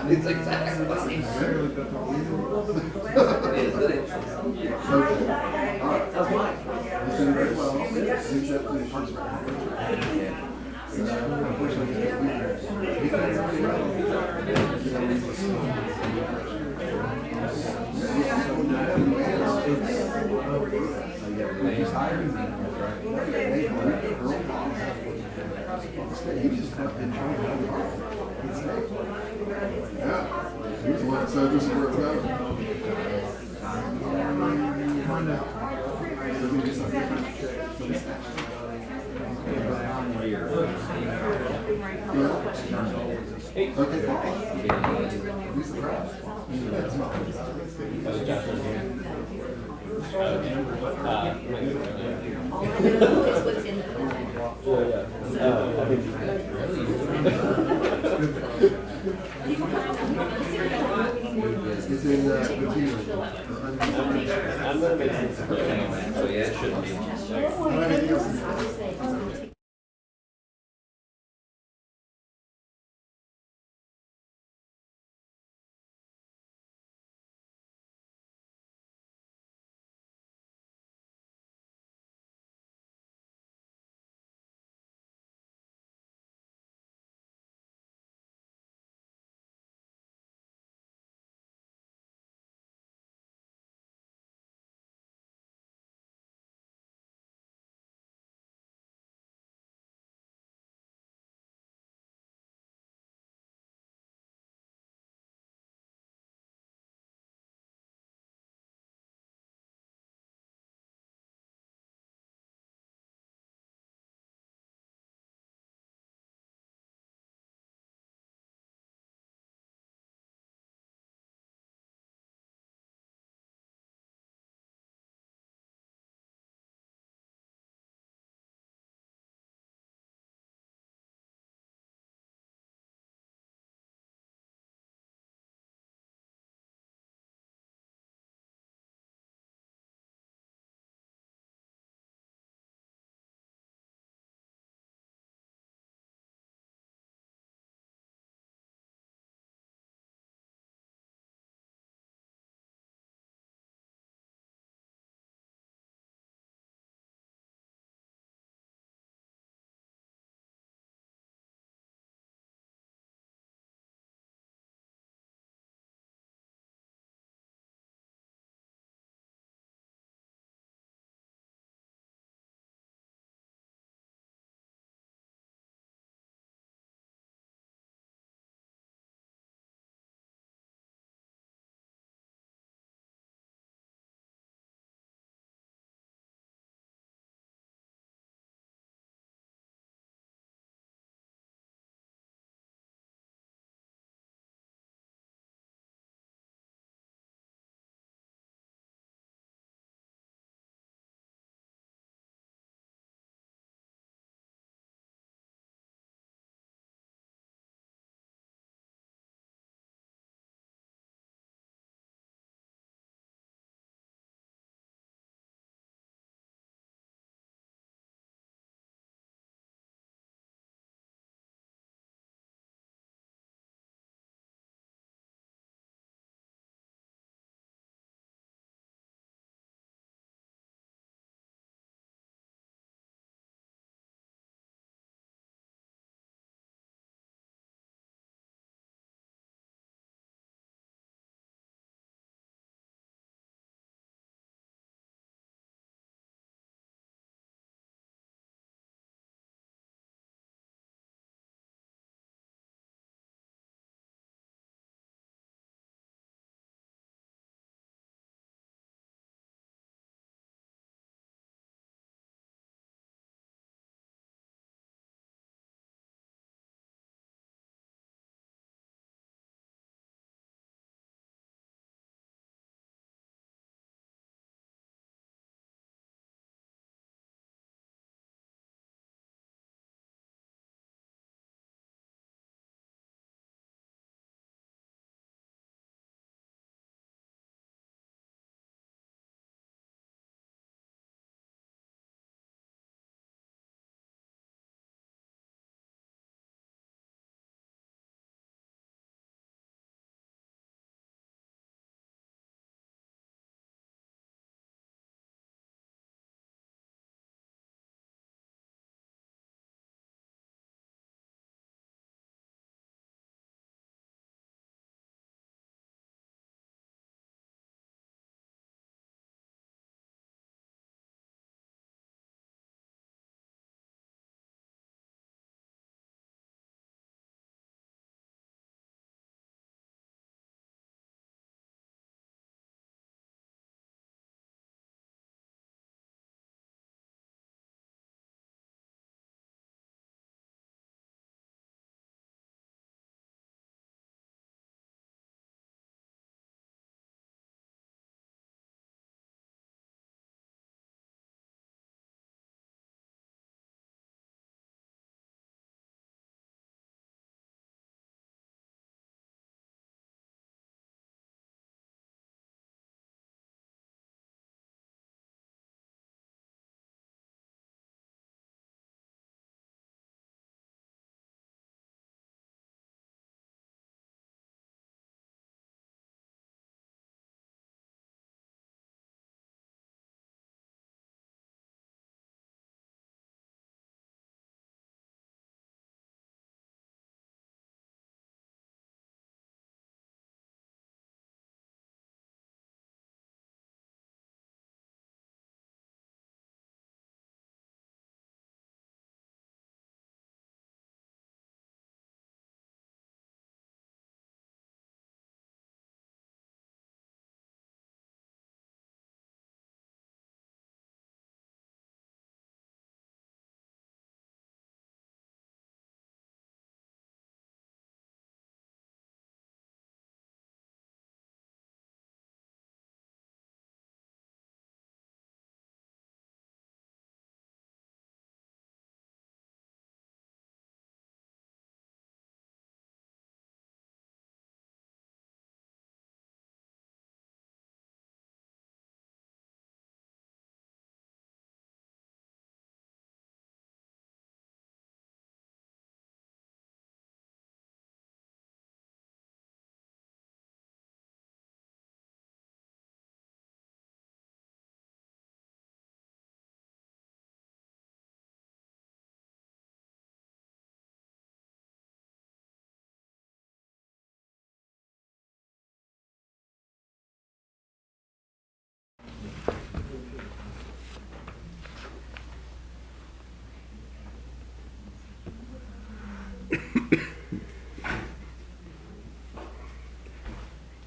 It's exactly what it is. How's mine? He's doing very well. He's at the Parks He's hiring me. He just have been trying to hard. Yeah. He's the one that said this is where it's going. Find out. So we just it's in the I'm gonna make some. So yeah, it shouldn't be. anything else?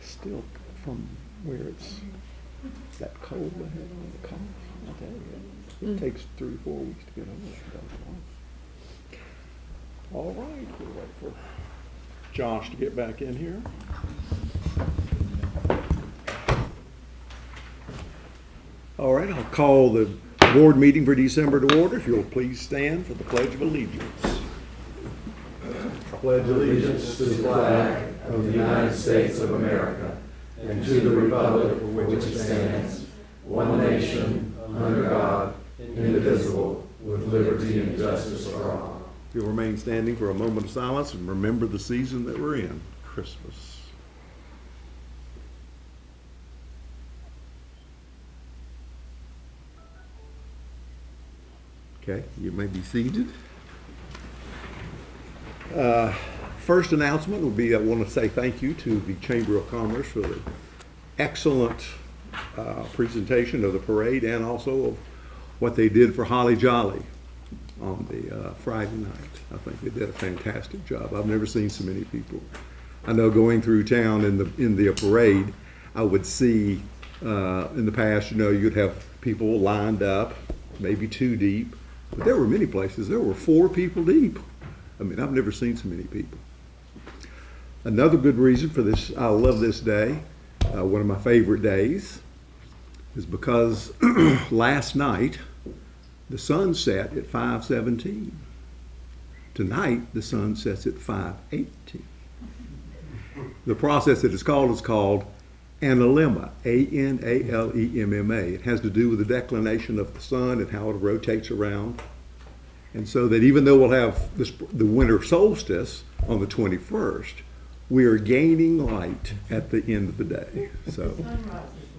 Still from where it's that cold they had on the cough. I tell you, it takes 3 or 4 weeks to get over. All right, we'll wait for Josh to get back in here. All right, I'll call the board meeting for December to order. If you'll please stand for the Pledge of Allegiance. Pledge allegiance to the flag of the United States of America and to the republic for which it stands, one nation, under God, indivisible, with liberty and justice for all. You'll remain standing for a moment of silence and remember the season that we're in, Christmas. Okay, you may be seated. First announcement would be I want to say thank you to the Chamber of Commerce for the excellent presentation of the parade and also of what they did for Holly Jolly on the Friday night. I think they did a fantastic job. I've never seen so many people. I know going through town in the parade, I would see in the past, you'd have people lined up, maybe 2 deep, but there were many places, there were 4 people deep. I mean, I've never seen so many people. Another good reason for this, I love this day, one of my favorite days, is because last night the sun set at 5:17. Tonight the sun sets at 5:18. The process that is called analemma, A-N-A-L-E-M-M-A. It has to do with the declination of the sun and how it rotates around. And so that even though we'll have the winter solstice on the 21st, we are gaining light at the end of the day. So,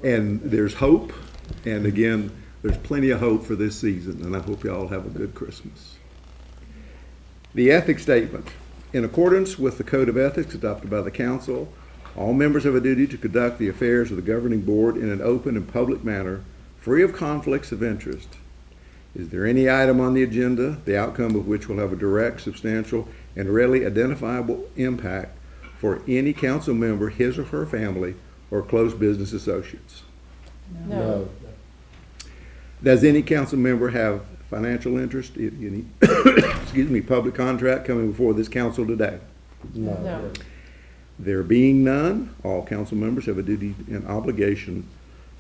and there's hope. And again, there's plenty of hope for this season. And I hope you all have a good Christmas. The ethics statement. In accordance with the Code of Ethics adopted by the Council, all members have a duty to conduct the affairs of the governing board in an open and public manner, free of conflicts of interest. Is there any item on the agenda, the outcome of which will have a direct, substantial, and readily identifiable impact for any council member, his or her family, or close business associates? No. Does any council member have financial interest in any public contract coming before this council today? No. There being none, all council members have a duty and obligation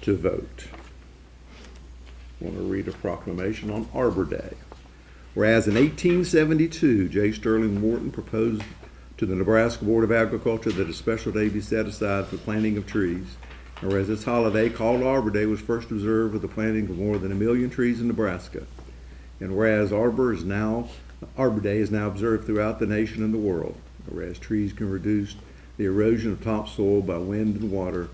to vote. I want to read a proclamation on Arbor Day. Whereas in 1872, J. Sterling Morton proposed to the Nebraska Board of Agriculture that a special day be set aside for planting of trees. And whereas this holiday, called Arbor Day, was first observed with the planting of more than 1 million trees in Nebraska. And whereas Arbor Day is now observed throughout the nation and the world. Whereas trees can reduce the erosion of topsoil by wind and water,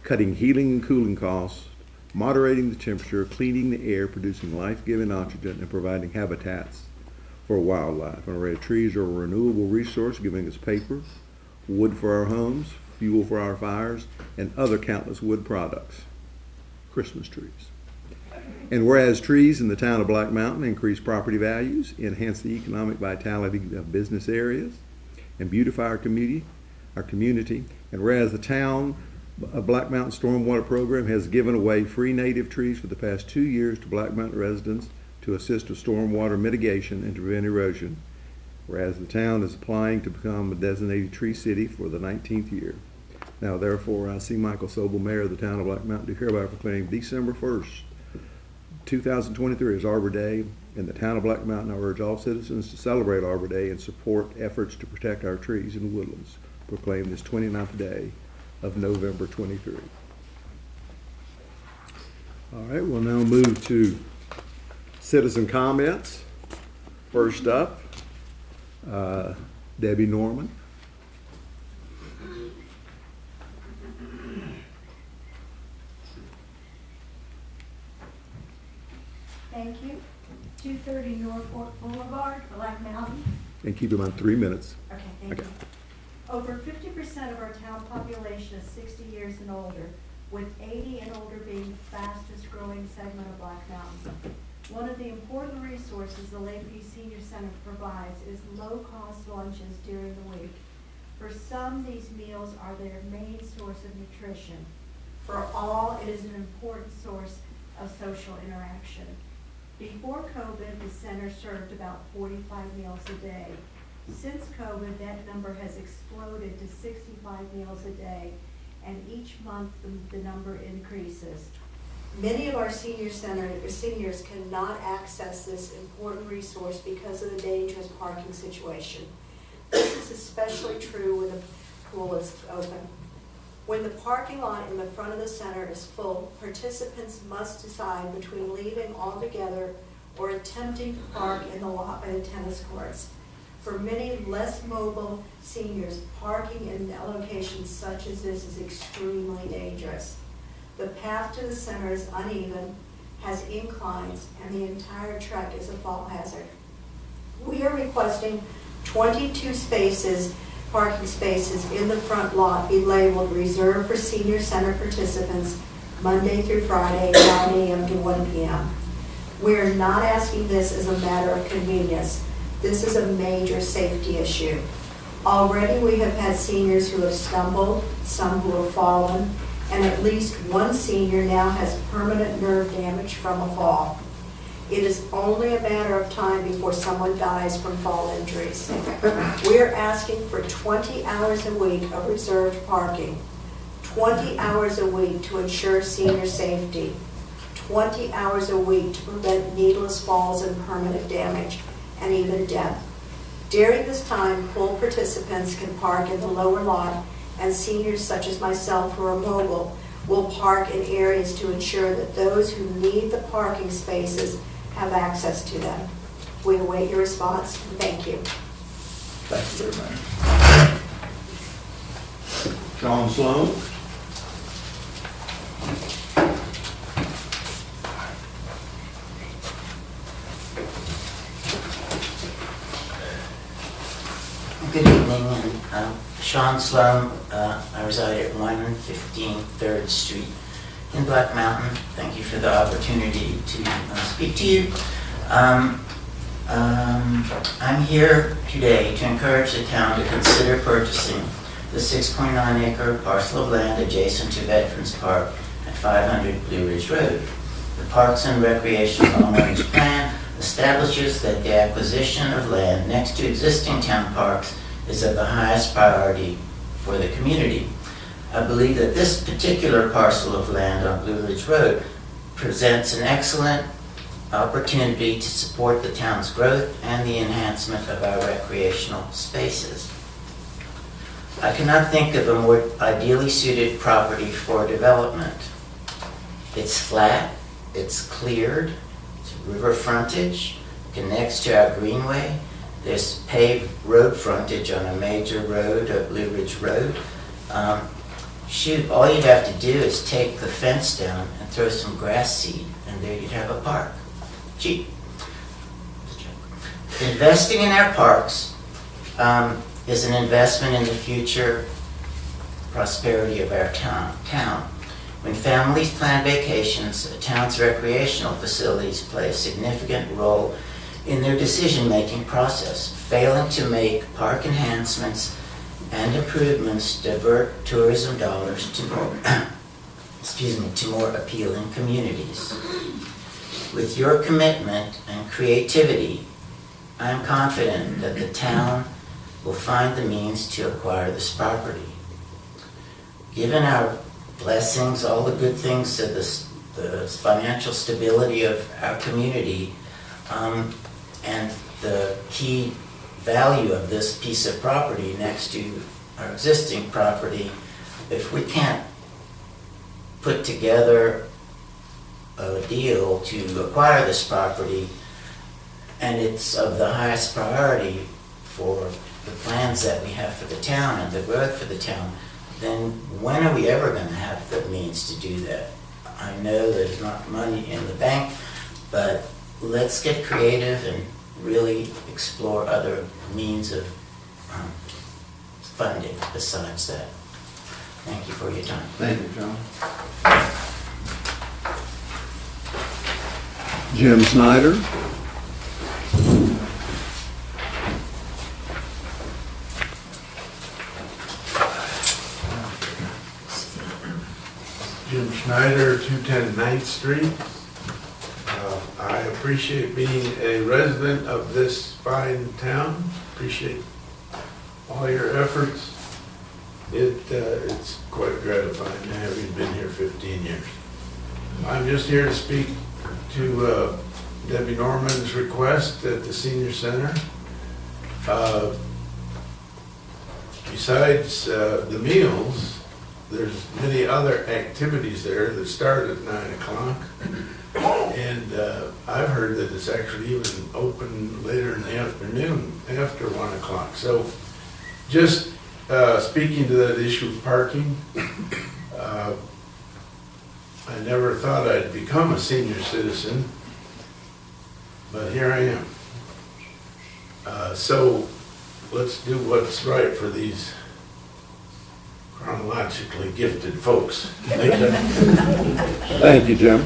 cutting healing and cooling costs, moderating the temperature, cleaning the air, producing life-giving oxygen, and providing habitats for wildlife. And whereas trees are a renewable resource, giving us paper, wood for our homes, fuel for our fires, and other countless wood products. Christmas trees. And whereas trees in the town of Black Mountain increase property values, enhance the economic vitality of business areas, and beautify our community, and whereas the town of Black Mountain Stormwater Program has given away free native trees for the past 2 years to Black Mountain residents to assist with stormwater mitigation and to prevent erosion, whereas the town is applying to become a designated tree city for the 19th year. Now therefore I see Michael Sobel, Mayor of the town of Black Mountain, do hereby proclaim December 1st, 2023 as Arbor Day in the town of Black Mountain. I urge all citizens to celebrate Arbor Day and support efforts to protect our trees and woodlands. Proclaim this 29th day of November 23. All right, we'll now move to citizen comments. First up, Debbie Norman. Thank you. 230 Norfolk Boulevard, Black Mountain. And keep in mind 3 minutes. Okay, thank you. Over 50% of our town population is 60 years and older, with 80 and older being the fastest growing segment of Black Mountain. One of the important resources the Lakeview Senior Center provides is low-cost lunches during the week. For some, these meals are their main source of nutrition. For all, it is an important source of social interaction. Before COVID, the center served about 45 meals a day. Since COVID, that number has exploded to 65 meals a day, and each month the number increases. Many of our seniors cannot access this important resource because of the dangerous parking situation. This is especially true when the pool is open. When the parking lot in the front of the center is full, participants must decide between leaving altogether or attempting to park in the lot by the tennis courts. For many less mobile seniors, parking in locations such as this is extremely dangerous. The path to the center is uneven, has inclines, and the entire trek is a fall hazard. We are requesting 22 parking spaces in the front lot be labeled reserved for senior center participants Monday through Friday, 9 a.m. to 1 p.m. We are not asking this as a matter of convenience. This is a major safety issue. Already we have had seniors who have stumbled, some who have fallen, and at least one senior now has permanent nerve damage from a fall. It is only a matter of time before someone dies from fall injuries. We are asking for 20 hours a week of reserved parking, 20 hours a week to ensure senior safety, 20 hours a week to prevent needless falls and permanent damage, and even death. During this time, pool participants can park in the lower lot, and seniors such as myself who are mobile will park in areas to ensure that those who need the parking spaces have access to them. We await your response. Thank you. Thank you very much. John Sloan. Good evening, I'm Sean Sloan. I reside at 115 3rd Street in Black Mountain. Thank you for the opportunity to speak to you. I'm here today to encourage the town to consider purchasing the 6.9-acre parcel of land adjacent to Veterans Park at 500 Blue Ridge Road. The Parks and Recreation Long-Range Plan establishes that the acquisition of land next to existing town parks is of the highest priority for the community. I believe that this particular parcel of land on Blue Ridge Road presents an excellent opportunity to support the town's growth and the enhancement of our recreational spaces. I cannot think of a more ideally suited property for development. It's flat, it's cleared, it's river frontage, connects to our greenway. There's paved road frontage on a major road, Blue Ridge Road. All you'd have to do is take the fence down and throw some grass seed, and there you'd have a park. Cheap. Investing in our parks is an investment in the future prosperity of our town. When families plan vacations, a town's recreational facilities play a significant role in their decision-making process. Failing to make park enhancements and improvements divert tourism dollars to more appealing communities. With your commitment and creativity, I am confident that the town will find the means to acquire this property. Given our blessings, all the good things of the financial stability of our community, and the key value of this piece of property next to our existing property, if we can't put together a deal to acquire this property, and it's of the highest priority for the plans that we have for the town and the growth for the town, then when are we ever going to have the means to do that? I know there's not money in the bank, but let's get creative and really explore other means of funding besides that. Thank you for your time. Thank you, John. Jim Snyder. Jim Schneider, 210 9th Street. I appreciate being a resident of this fine town. Appreciate all your efforts. It's quite gratifying having been here 15 years. I'm just here to speak to Debbie Norman's request at the senior center. Besides the meals, there's many other activities there that start at 9 o'clock. And I've heard that it's actually even open later in the afternoon after 1 o'clock. So just speaking to that issue of parking, I never thought I'd become a senior citizen, but here I am. So let's do what's right for these chronologically gifted folks. Thank you. Thank you, Jim.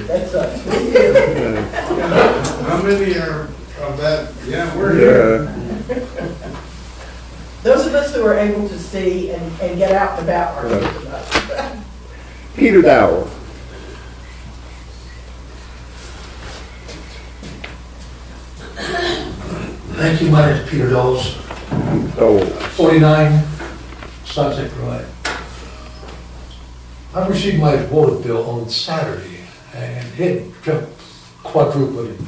That's us. How many are of that? Yeah, we're here. Those of us who are able to see and get out and about are Right. good enough. Peter Dower. Thank you, my name is Peter Dawes, Oh, 49 Sunset Drive. I received my water bill on Saturday, and it jumped quadruple in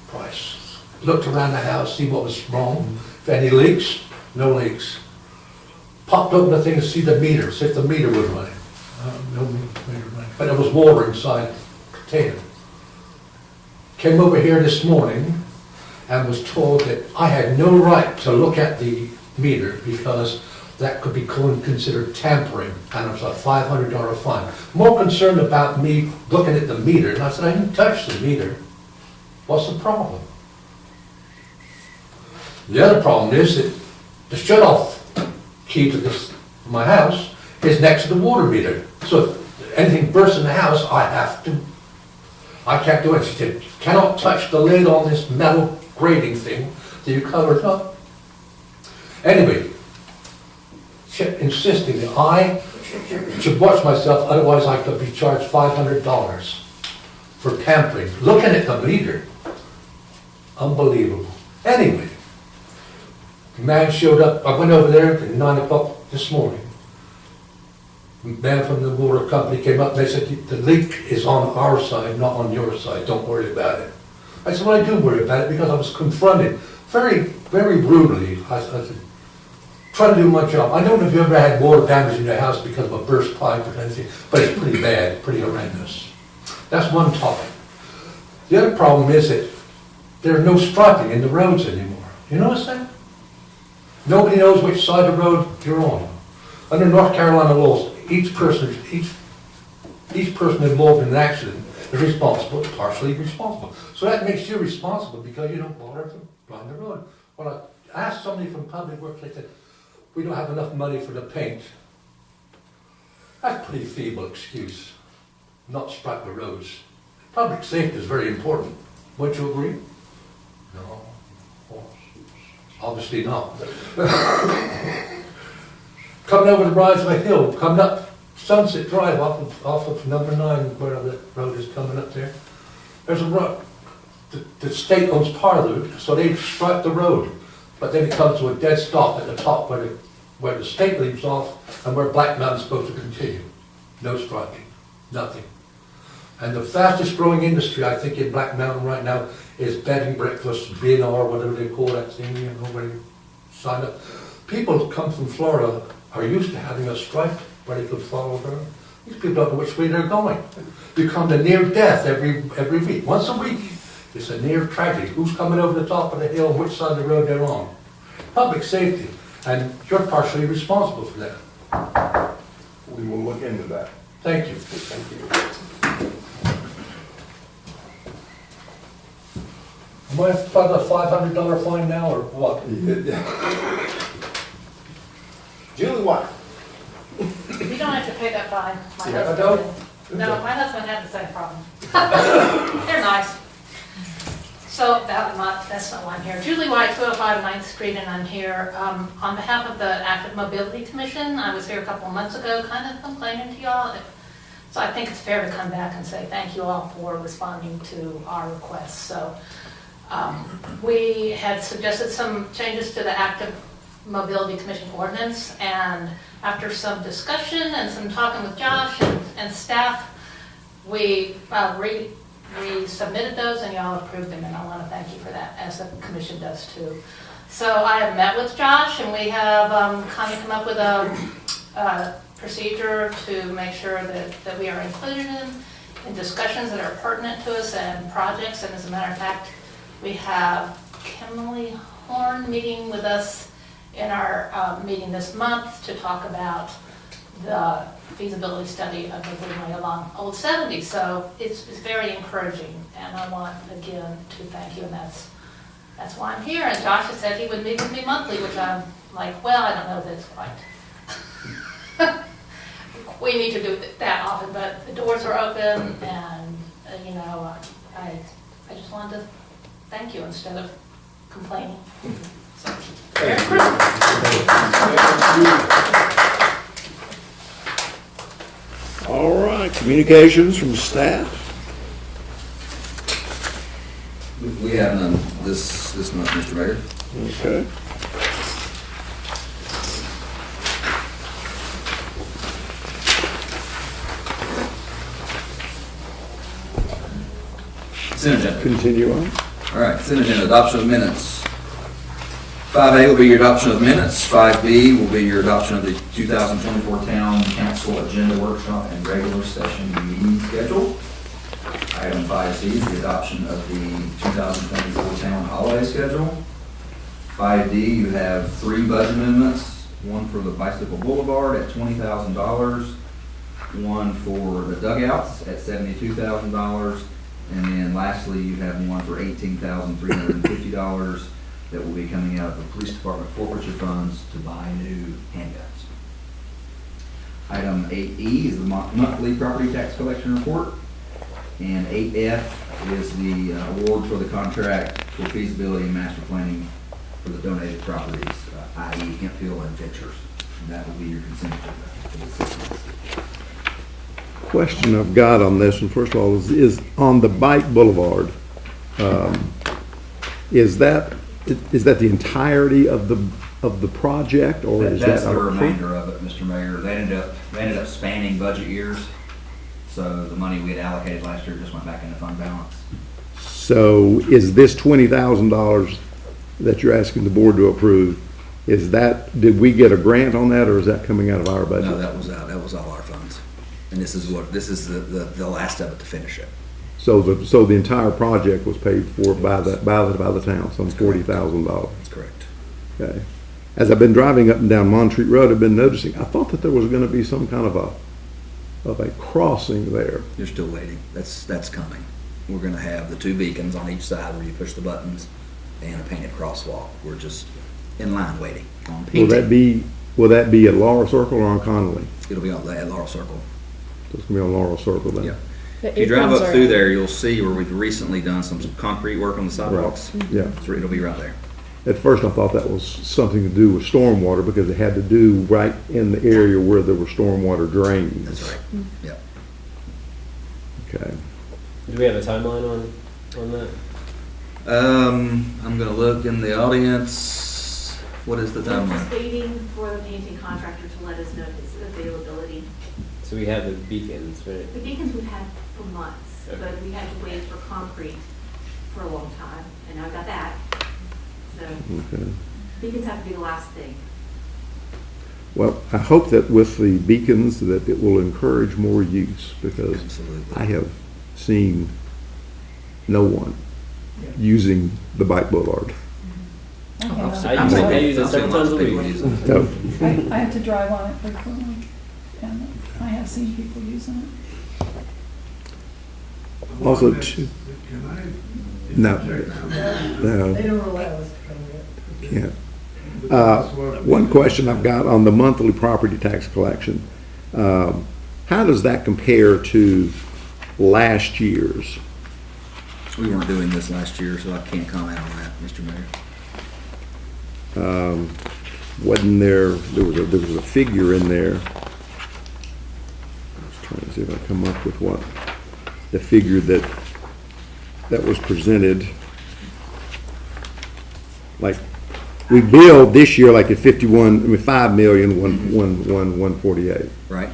price. Looked around the house, see what was wrong, if any leaks, no leaks. Popped open the thing to see the meter, see if the meter was running. No meter running, but there was water inside the container. Came over here this morning and was told that I had no right to look at the meter because that could be considered tampering, and it was a $500 fine. More concerned about me looking at the meter, and I said, I didn't touch the meter. What's the problem? The other problem is that the shut-off key to my house is next to the water meter. So if anything bursts in the house, I can't do it. She said, you cannot touch the lid on this metal grating thing that you cover it up. Anyway, she kept insisting that I should watch myself, otherwise I could be charged $500 for tampering. Looking at the meter, unbelievable. Anyway, the man showed up, I went over there at 9 o'clock this morning. The man from the water company came up and they said, the leak is on our side, not on your side, don't worry about it. I said, well, I do worry about it because I was confronted very, very rudely. I said, try to do my job. I don't know if you ever had water damage in your house because of a burst pipe or anything, but it's pretty bad, pretty horrendous. That's one topic. The other problem is that there's no striping in the roads anymore. You notice that? Nobody knows which side of the road you're on. Under North Carolina laws, each person involved in an accident is responsible, partially responsible. So that makes you responsible because you don't bother to line the road. When I asked somebody from Public Works, they said, we don't have enough money for the paint. That's a pretty feeble excuse, not stripe the roads. Public safety is very important. Wouldn't you agree? No. Well, obviously not. Coming over the rise of a hill, coming up Sunset Drive off of number 9, where the road is coming up there. There's a road. The state owns part of it, so they stripe the road. But then it comes to a dead stop at the top where the state leaves off and where Black Mountain's supposed to continue. No striping, nothing. And the fastest growing industry, I think, in Black Mountain right now is bed and breakfast, B&R, whatever they call that thing, you know, where you sign up. People who come from Florida are used to having a stripe where they could follow her. These people don't know which way they're going. You come to near death every week. Once a week, it's a near tragedy. Who's coming over the top of the hill, which side of the road they're on. Public safety, and you're partially responsible for that. we will look into that. Thank you. Thank you. Am I about a $500 fine now, or what? Julie White. You don't have to to pick up fine. My Yeah, husband I did. No, my husband had the same problem. They're nice. So that's not why I'm here. Julie White, 205 9th Street, and I'm here on behalf of the Active Mobility Commission. I was here a couple of months ago, kind of complaining to y'all. So I think it's fair to come back and say thank you all for responding to our requests. So we had suggested some changes to the Active Mobility Commission ordinance, and after some discussion and some talking with Josh and staff, we submitted those and y'all approved them, and I want to thank you for that, as the commission does too. So I have met with Josh, and we have kind of come up with a procedure to make sure that we are included in discussions that are pertinent to us and projects. And as a matter of fact, we have Kimberly Horn meeting with us in our meeting this month to talk about the feasibility study of the Greenway along Old 70. So it's very encouraging, and I want again to thank you, and that's why I'm here. And Josh has said he would meet with me monthly, which I'm like, well, I don't know if that's quite. We need to do that often, but the doors are open, and I just wanted to thank you instead of complaining. So, Merry Christmas. All right, communications from staff. We have none this month, Mr. Mayor. Okay. Consent agenda. Continue on. All right, consent agenda, adoption of minutes. 5A will be your adoption of minutes. 5B will be your adoption of the 2024 Town Council Agenda Workshop and regular session meeting schedule. Item 5C is the adoption of the 2024 Town Holiday Schedule. 5D, you have 3 budget amendments, one for the Bicycle Boulevard at $20,000, one for the dugouts at $72,000, and then lastly, you have one for $18,350 that will be coming out of the police department forfeiture funds to buy new handguns. Item 8E is the monthly property tax collection report, and 8F is the award for the contract for feasibility and master planning for the donated properties, i.e. Hemp Hill and Ventures. And that will be your consent agenda. Question I've got on this one, first of all, is on the Bike Boulevard. Is that the entirety of the project, or is that? That's the remainder of it, Mr. Mayor. They ended up spanning budget years, so the money we had allocated last year just went back into fund balance. So is this $20,000 that you're asking the board to approve, did we get a grant on that, or is that coming out of our budget? No, that was all our funds. And this is the last of it to finish it. So the entire project was paid for by the town, some $40,000. That's correct. Okay. As I've been driving up and down Montreat Road, I've been noticing, I thought that there was going to be some kind of a crossing there. You're still waiting. That's coming. We're going to have the 2 beacons on each side where you push the buttons and a painted crosswalk. We're just in line waiting on painting. Will that be at Laurel Circle or on Connolly? It'll be at Laurel Circle. So it's going to be on Laurel Circle then? Yeah. If you drive up through there, you'll see where we've recently done some concrete work on the sidewalks. Right. Yeah. So it'll be right there. At first I thought that was something to do with stormwater because it had to do right in the area where there were stormwater drains. That's right. Yep. Okay. Do we have a timeline on that? I'm gonna look in the audience. What is the We're just timeline? waiting for the painting contractor to let us know his availability. So we have the beacons, right? The beacons we've had for months, Okay. but we had to wait for concrete for a long time, and now I've got that. So Okay. beacons have to be the last thing. Well, I hope that with the beacons that it will encourage more use because Absolutely. I have seen no one using the Bike Boulevard. I use it several times a week. No. I have to drive on it frequently, and I have seen people using it. Also, Can I? No. interject now? No, They don't allow us to come in. can't. One question I've got on the monthly property tax collection. How does that compare to last year's? We weren't doing this last year, so I can't comment on that, Mr. Mayor. Wasn't there was a figure in there. I was trying to see if I come up with what the figure that was presented. Like, we billed this year like at 5,148,148. Right?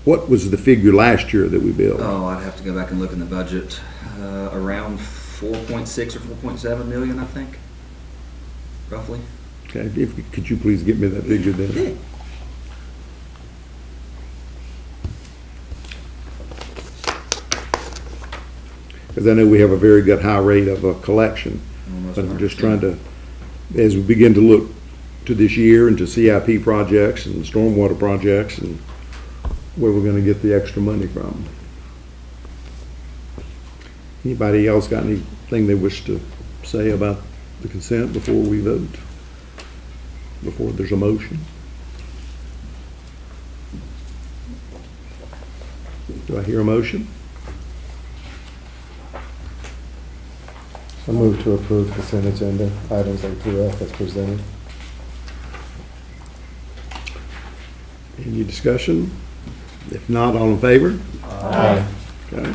What was the figure last year that we billed? Oh, I'd have to go back and look in the budget. Around 4.6 or 4.7 million, I think, roughly. Okay, could you please get me that figure then? Because I know we have a very good high rate of collection. Almost But I'm just 100%. trying to, as we begin to look to this year and to CIP projects and stormwater projects and where we're gonna get the extra money from. Anybody else got anything they wish to say about the consent before we vote? Before there's a motion? Do I hear a motion? I move to approve consent agenda items A through F as presented. Any discussion? If not, all in favor? Aye. Okay.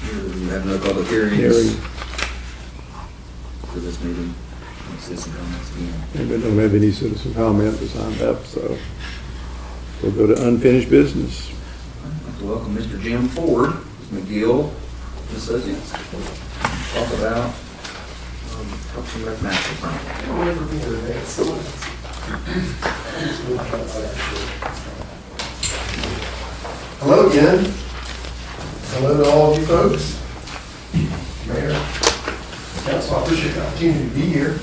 We have no public hearings Hearing. for this meeting. No citizen comments again. And we don't have any citizen comment that signed up, so we'll go to unfinished business. I'd like to welcome Mr. Jim Ford, McGill and Associates. Talk about Parks and Rec master plan. Hello again. Hello to all of you folks. Mayor, council, I appreciate the opportunity to be here.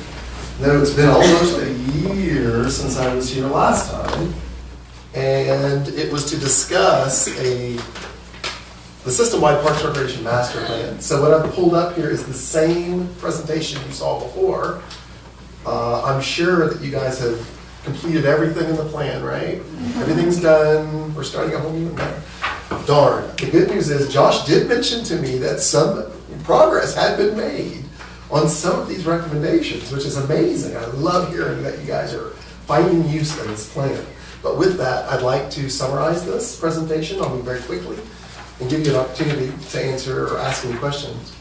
Though it's been almost a year since I was here last time, and it was to discuss the system-wide Parks and Recreation Master Plan. So what I've pulled up here is the same presentation you saw before. I'm sure that you guys have completed everything in the plan, right? Everything's done. We're starting a whole new one there. Darn. The good news is Josh did mention to me that some progress had been made on some of these recommendations, which is amazing. I love hearing that you guys are finding use in this plan. But with that, I'd like to summarize this presentation. I'll move very quickly and give you an opportunity to answer or ask any questions.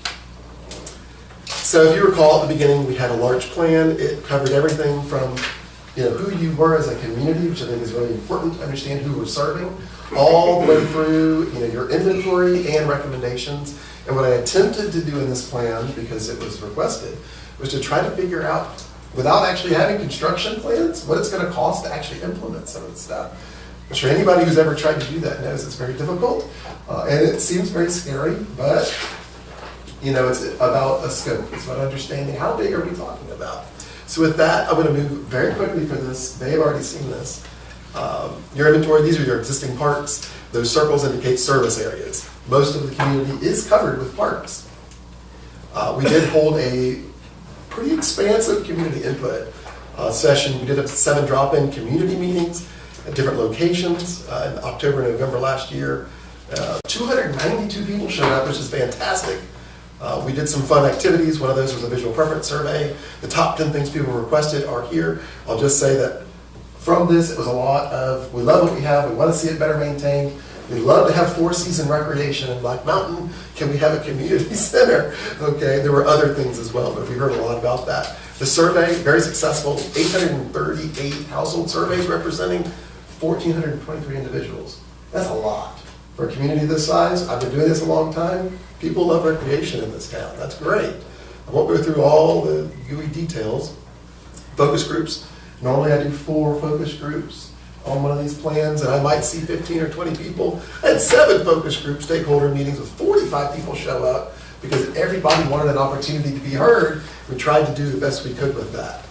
So if you recall at the beginning, we had a large plan. It covered everything from who you were as a community, which I think is really important to understand who we're serving, all the way through your inventory and recommendations. And what I attempted to do in this plan, because it was requested, was to try to figure out, without actually having construction plans, what it's going to cost to actually implement some of the stuff. I'm sure anybody who's ever tried to do that knows it's very difficult, and it seems very scary, but it's about a scope. It's about understanding how big are we talking about. So with that, I'm going to move very quickly for this. They've already seen this. Your inventory, these are your existing parks. Those circles indicate service areas. Most of the community is covered with parks. We did hold a pretty expansive community input session. We did up to 7 drop-in community meetings at different locations in October and November last year. 292 people showed up, which is fantastic. We did some fun activities. One of those was a visual preference survey. The top 10 things people requested are here. I'll just say that from this, it was a lot of, we love what we have, we want to see it better maintained. We'd love to have 4-season recreation in Black Mountain. Can we have a community center? Okay, there were other things as well, but we heard a lot about that. The survey, very successful, 838 household surveys representing 1,423 individuals. That's a lot. For a community this size, I've been doing this a long time. People love recreation in this town. That's great. I won't go through all the gooey details. Focus groups. Normally I do 4 focus groups on one of these plans, and I might see 15 or 20 people. I had 7 focus group stakeholder meetings with 45 people show up because everybody wanted an opportunity to be heard. We tried to do the best we could with that.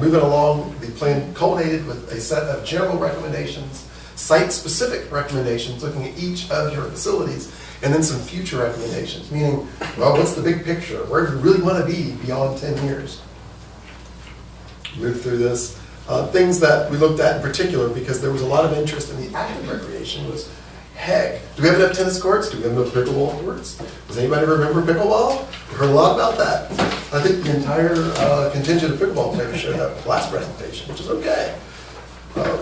Moving along, the plan culminated with a set of general recommendations site-specific recommendations, looking at each of your facilities, and then some future recommendations, meaning, well, what's the big picture? Where do you really want to be beyond 10 years? Move through this. Things that we looked at in particular, because there was a lot of interest in the active recreation, was, heck, do we have enough tennis courts? Do we have enough pickleball courts? Does anybody remember pickleball? We heard a lot about that. I think the entire contingent of pickleball players showed up at the last presentation, which is okay.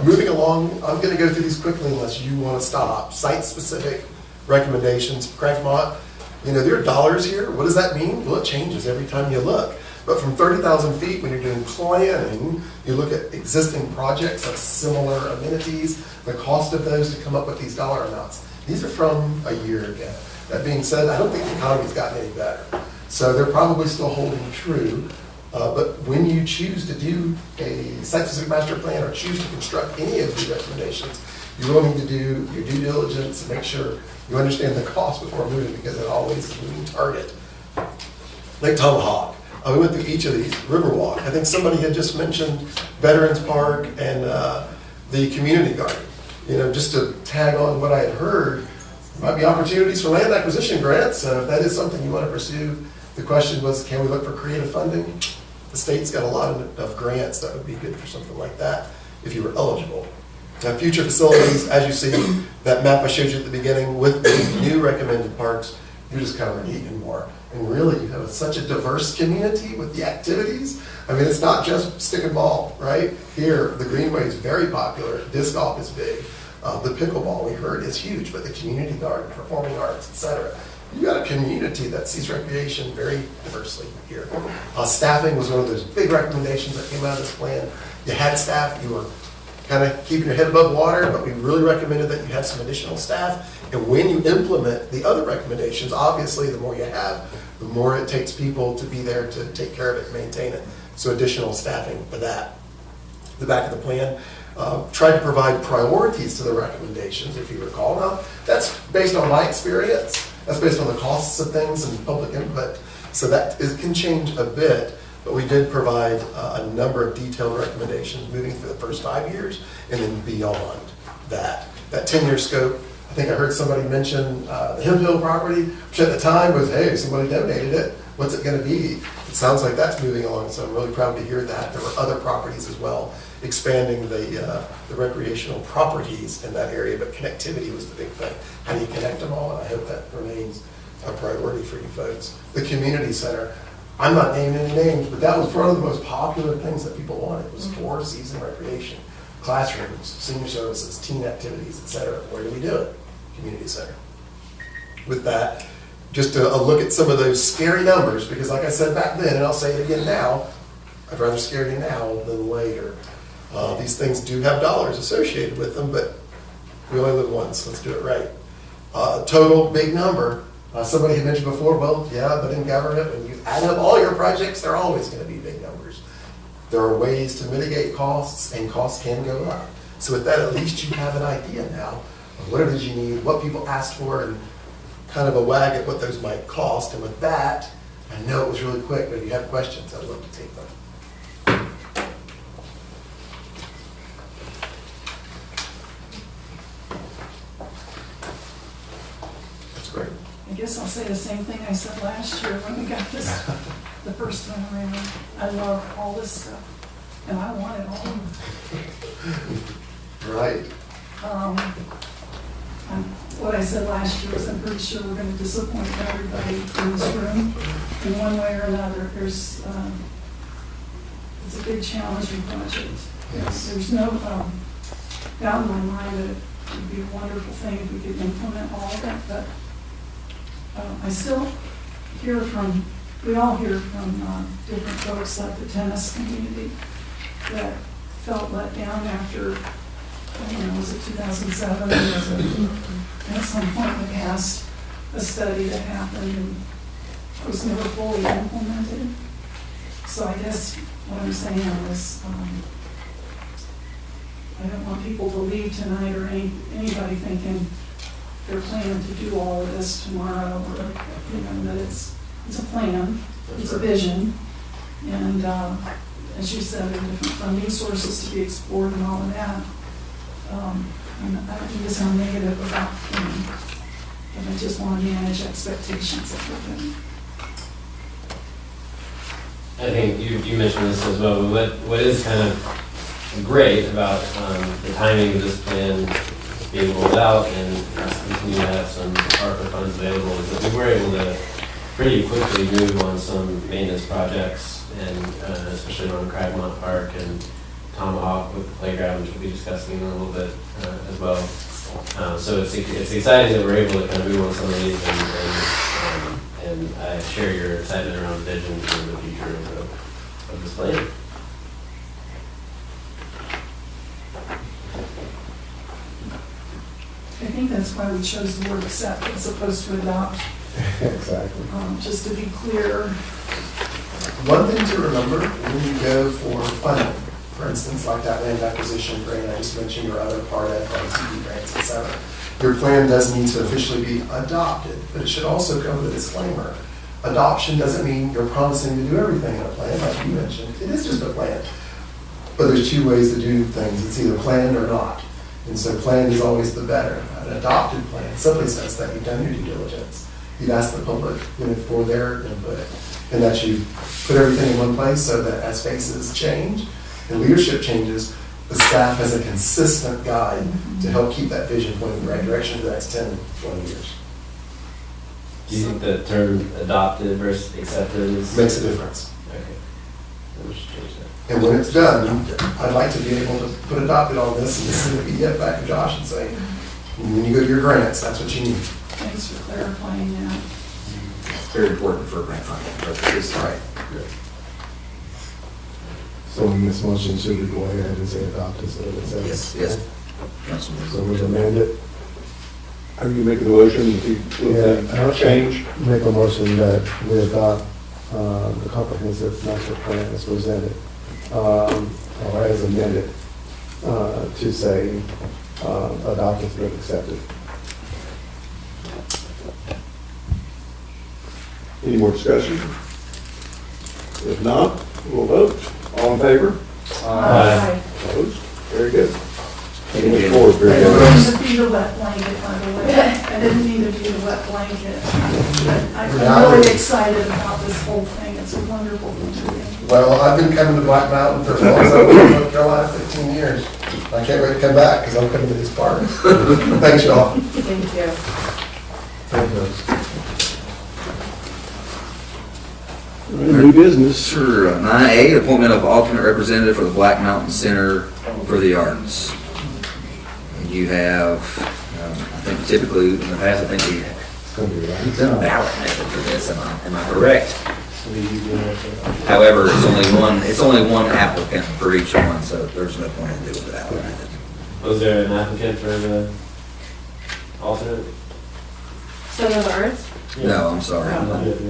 Moving along, I'm going to go through these quickly unless you want to stop. Site-specific recommendations. Craigmont, there are dollars here. What does that mean? Well, it changes every time you look. But from 30,000 feet, when you're doing planning, you look at existing projects of similar amenities, the cost of those to come up with these dollar amounts. These are from a year ago. That being said, I don't think the economy's gotten any better. So they're probably still holding true. But when you choose to do a site-specific master plan or choose to construct any of these recommendations, you will need to do your due diligence and make sure you understand the cost before moving, because it always is a moving target. Lake Tomahawk. We went through each of these. Riverwalk. I think somebody had just mentioned Veterans Park and the community garden. Just to tag on what I had heard, there might be opportunities for land acquisition grants. If that is something you want to pursue, the question was, can we look for creative funding? The state's got a lot of grants that would be good for something like that if you were eligible. Now, future facilities, as you see, that map I showed you at the beginning with the new recommended parks, you're just covering even more. And really, you have such a diverse community with the activities. I mean, it's not just stick and ball, right? Here, the Greenway is very popular. Disc golf is big. The pickleball, we heard, is huge, but the community garden, performing arts, etc. You've got a community that sees recreation very diversely here. Staffing was one of those big recommendations that came out of this plan. You had staff, you were kind of keeping your head above water, but we really recommended that you have some additional staff. And when you implement the other recommendations, obviously the more you have, the more it takes people to be there to take care of it and maintain it. So additional staffing for that. The back of the plan tried to provide priorities to the recommendations, if you recall. Now, that's based on my experience. That's based on the costs of things and public input. So that can change a bit. But we did provide a number of detailed recommendations moving through the first 5 years and then beyond that. That 10-year scope, I think I heard somebody mention the Hemphill property, which at the time was, hey, somebody donated it. What's it going to be? It sounds like that's moving along, so I'm really proud to hear that. There were other properties as well, expanding the recreational properties in that area, but connectivity was the big thing. How do you connect them all? And I hope that remains a priority for you folks. The community center. I'm not naming any names, but that was one of the most popular things that people wanted, was four-season recreation, classrooms, senior services, teen activities, etc. Where do we do it? Community center. With that, just a look at some of those scary numbers, because like I said back then, and I'll say it again now, I'd rather scare you now than later. These things do have dollars associated with them, but we only live once. Let's do it right. Total big number. Somebody had mentioned before, well, yeah, but in government, when you add up all your projects, they're always going to be big numbers. There are ways to mitigate costs, and costs can go up. So with that, at least you have an idea now of what it is you need, what people asked for, and kind of a wag at what those might cost. And with that, I know it was really quick, but if you have questions, I'd love to take them. That's great. I guess I'll say the same thing I said last year when we got this the first time around. I love all this stuff, and I want it all. Right. What I said last year was I'm pretty sure we're going to disappoint everybody in this room in one way or another. It's a big challenging project. There's no doubt in my mind that it would be a wonderful thing if we could implement all of it, but I still hear from, we all hear from different folks like the tennis community that felt let down after, was it 2007? At some point in the past, a study that happened and was never fully implemented. So I guess what I'm saying is, I don't want people to leave tonight or anybody thinking they're planning to do all of this tomorrow, or that it's a plan, it's a vision, and as you said, there are different funding sources to be explored and all of that. And I don't think to sound negative about them, but I just want to manage expectations of everybody. I think you mentioned this as well, but what is kind of great about the timing of this plan being rolled out and us continue to have some ARPA funds available is that we were able to pretty quickly move on some maintenance projects, and especially around Cragmont Park and Tomahawk with the playground, which we'll be discussing in a little bit as well. So it's exciting that we're able to kind of move on some of these, and I share your excitement around vision for the future of this plan. I think that's why we chose the word accept as opposed to adopt, Exactly. just to be clear. One thing to remember when you go for funding, for instance, like that land acquisition grant I just mentioned, or other part of LTV grants, et cetera, your plan does need to officially be adopted, but it should also come with a disclaimer. Adoption doesn't mean you're promising to do everything in a plan, like you mentioned. It is just a plan. But there's two ways to do things. It's either planned or not. And so planned is always the better. An adopted plan simply says that you've done your due diligence. You've asked the public for their input, and that you put everything in one place so that as faces change and leadership changes, the staff has a consistent guide to help keep that vision pointing in the right direction for the next 10, 20 years. Do you think the term adopted versus accepted is? Makes a difference. Okay. We should change that. And when it's done, I'd like to be able to put adopted on this and send a PDF back to Josh and say, when you go to your grants, that's what you need. Thanks for clarifying that. It's very important for grant funding, but it's right. So in this motion, should we go ahead and say adopt it so that it says? Yes, yes. So we amend it? Are you making a motion with the change? Make a motion that we adopt the comprehensive master plan as presented, or as amended, to say adopt has been accepted. Any more discussion? If not, we'll vote. All in favor? Aye. Opposed? Very good. Thank you. Forward, very I good. didn't mean to be the wet blanket, by the way. I didn't mean to be the wet blanket. But I'm really excited about this whole thing. It's a wonderful thing to do. Well, I've been coming to Black Mountain for as long as I've been in North Carolina, 15 years. I can't wait to come back because I'm coming to these parks. Thanks, y'all. Thank you. Thank you. New business. Sure, 9A, appointment of alternate representative for the Black Mountain Center for the Arts. And you have, I think typically in the past, I think we've done a ballot method for this, am I correct? However, it's only one applicant for each one, so there's no point in doing the ballot method. Was there an applicant for the alternate? Center of the Arts? No, I'm sorry.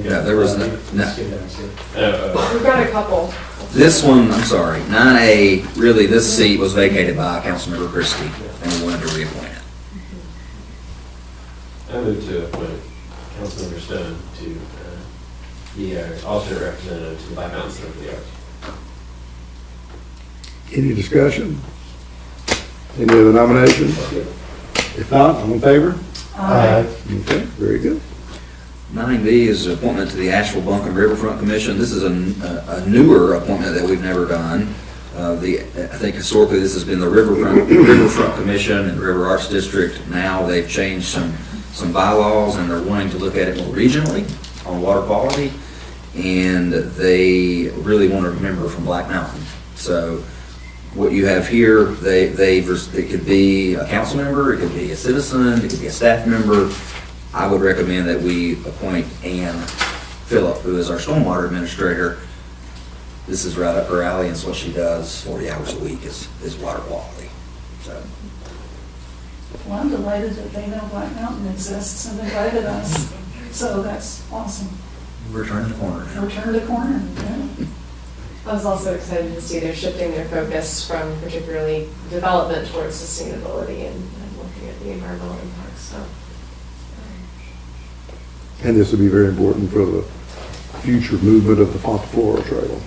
No, there was no. We've got a couple. This one, I'm sorry, 9A, really, this seat was vacated by Councilmember Christie, and we wanted to reappoint it. I move to appoint Councilmember Stone to be our alternate representative to the Black Mountain Center for the Arts. Any discussion? Any other nominations? If not, all in favor? Aye. Okay, very good. 9B is appointment to the Asheville Buncombe Riverfront Commission. This is a newer appointment that we've never done. I think historically this has been the Riverfront Commission and River Arts District. Now they've changed some bylaws and they're wanting to look at it more regionally on water quality. And they really want a member from Black Mountain. So what you have here, it could be a council member, it could be a citizen, it could be a staff member. I would recommend that we appoint Ann Phillip, who is our stormwater administrator. This is right up her alley, and it's what she does 40 hours a week is water quality. So, Well, I'm delighted that they know Black Mountain exists and invited us. So that's awesome. we're turning the corner now. We're turning the corner, yeah. I was also excited to see they're shifting their focus from particularly development towards sustainability and looking at the environmental impacts, so. And this will be very important for the future movement of the Fonta Flora Trail.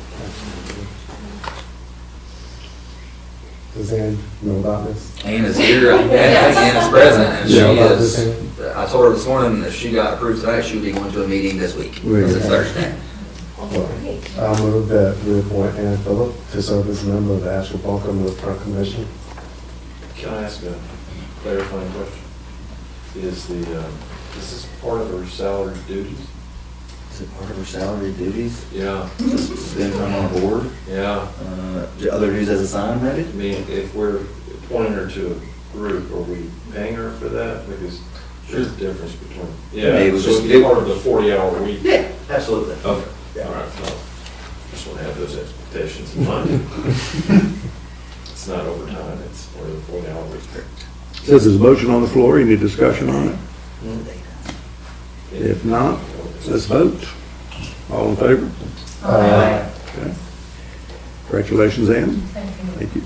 Does Ann know about this? Ann is here, I think Ann is present, and she Yeah, about this, is, I told her this morning, if she got approved tonight, she would be going to a meeting this week, because it's Thursday. I move that we appoint Ann Phillip to serve as a member of the Ashwaubenon Riverfront Commission. Can I ask a clarifying question? Is this part of her salary duties? Is it part of her salary duties? Yeah, Then come on board? yeah. Other duties as assigned, I maybe? mean, if we're appointing her to a group, are we paying her for that? Because there's a difference between. Maybe it was So just- it's part of the 40-hour week? Yeah, absolutely. Okay, all right, well, just want to have those expectations in mind. It's not overtime, it's part of the 40-hour week. Says there's a motion on the floor, any discussion on it? If not, let's vote. All in favor? Okay. Congratulations, Ann. Thank you.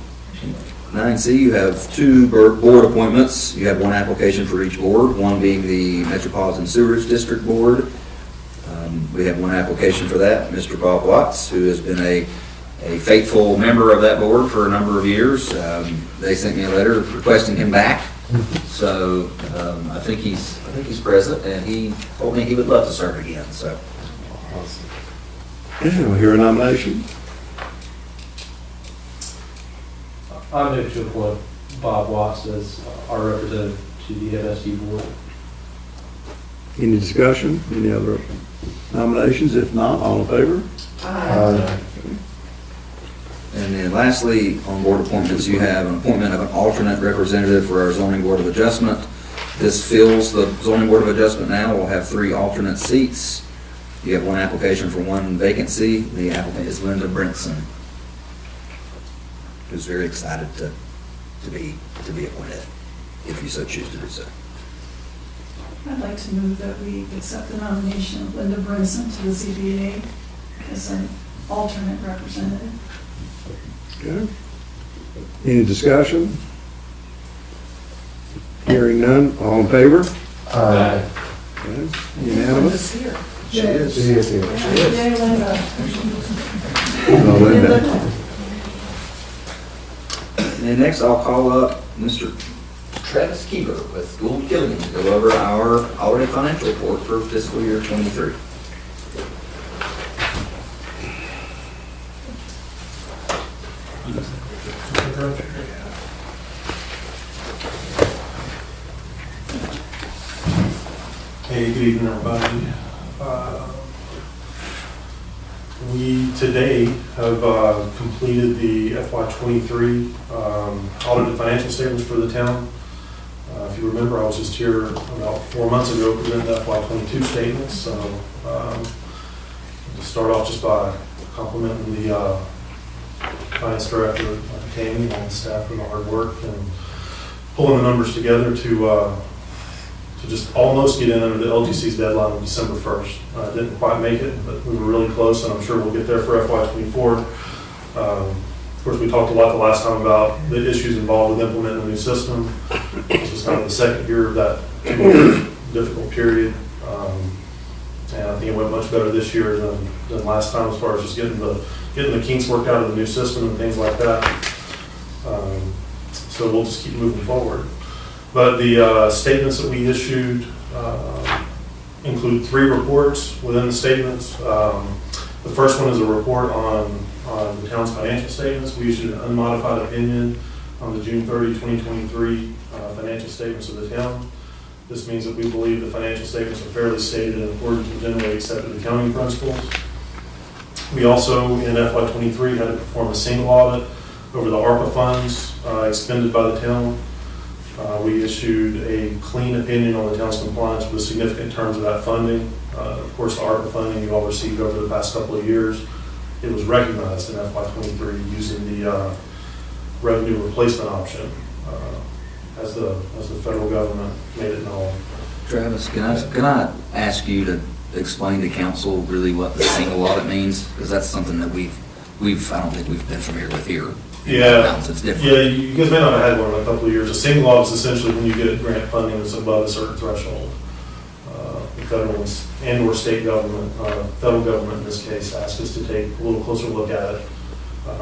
9C, you have two board appointments. You have one application for each board, one being the Metropolitan Sewerage District Board. We have one application for that, Mr. Bob Watts, who has been a faithful member of that board for a number of years. They sent me a letter requesting him back. So I think he's present, and he told me he would love to serve again, so. Okay, we'll hear a nomination. I move to appoint Bob Watts as our representative to the MSD board. Any discussion? Any other nominations? If not, all in favor? And then lastly, on board appointments, you have an appointment of an alternate representative for our zoning board of adjustment. This fills the zoning board of adjustment now. We'll have 3 alternate seats. You have one application for one vacancy. The applicant is Linda Brinson, who's very excited to be appointed, if you so choose to do so. I'd like to move that we accept the nomination of Linda Brinson to the ZBA as an alternate representative. Okay. Any discussion? Hearing none, all in favor? Aye. Okay. Unanimous? She is. She is here. Yay, Linda. Oh, Linda. And then next, I'll call up Mr. Travis Keever with Gould Killian to go over our audited financial report for fiscal year '23. Hey, good evening, everybody. We today have completed the FY23 audited financial statements for the town. If you remember, I was just here about 4 months ago presenting the FY22 statements. So to start off just by complimenting the finance director, Tammy, and all the staff for the hard work and pulling the numbers together to just almost get in under the LGC's deadline of December 1st. Didn't quite make it, but we were really close, and I'm sure we'll get there for FY24. Of course, we talked a lot the last time about the issues involved with implementing a new system. This is kind of the second year of that 2-year difficult period. And I think it went much better this year than last time as far as just getting the kinks worked out of the new system and things like that. So we'll just keep moving forward. But the statements that we issued include 3 reports within the statements. The first one is a report on the town's financial statements. We issued an unmodified opinion on the June 30, 2023 financial statements of the town. This means that we believe the financial statements are fairly stated in accordance with generally accepted accounting principles. We also, in FY23, had to perform a single audit over the ARPA funds expended by the town. We issued a clean opinion on the town's compliance with the significant terms of that funding. Of course, the ARPA funding you all received over the past couple of years, it was recognized in FY23 using the revenue replacement option as the federal government made it known. Travis, can I ask you to explain to council really what the single audit means? Because that's something that I don't think we've been familiar with here. Yeah, It's different. yeah, you guys may not have had one in a couple of years. A single audit is essentially when you get grant funding that's above a certain threshold. The federal and or state government, federal government in this case, asked us to take a little closer look at it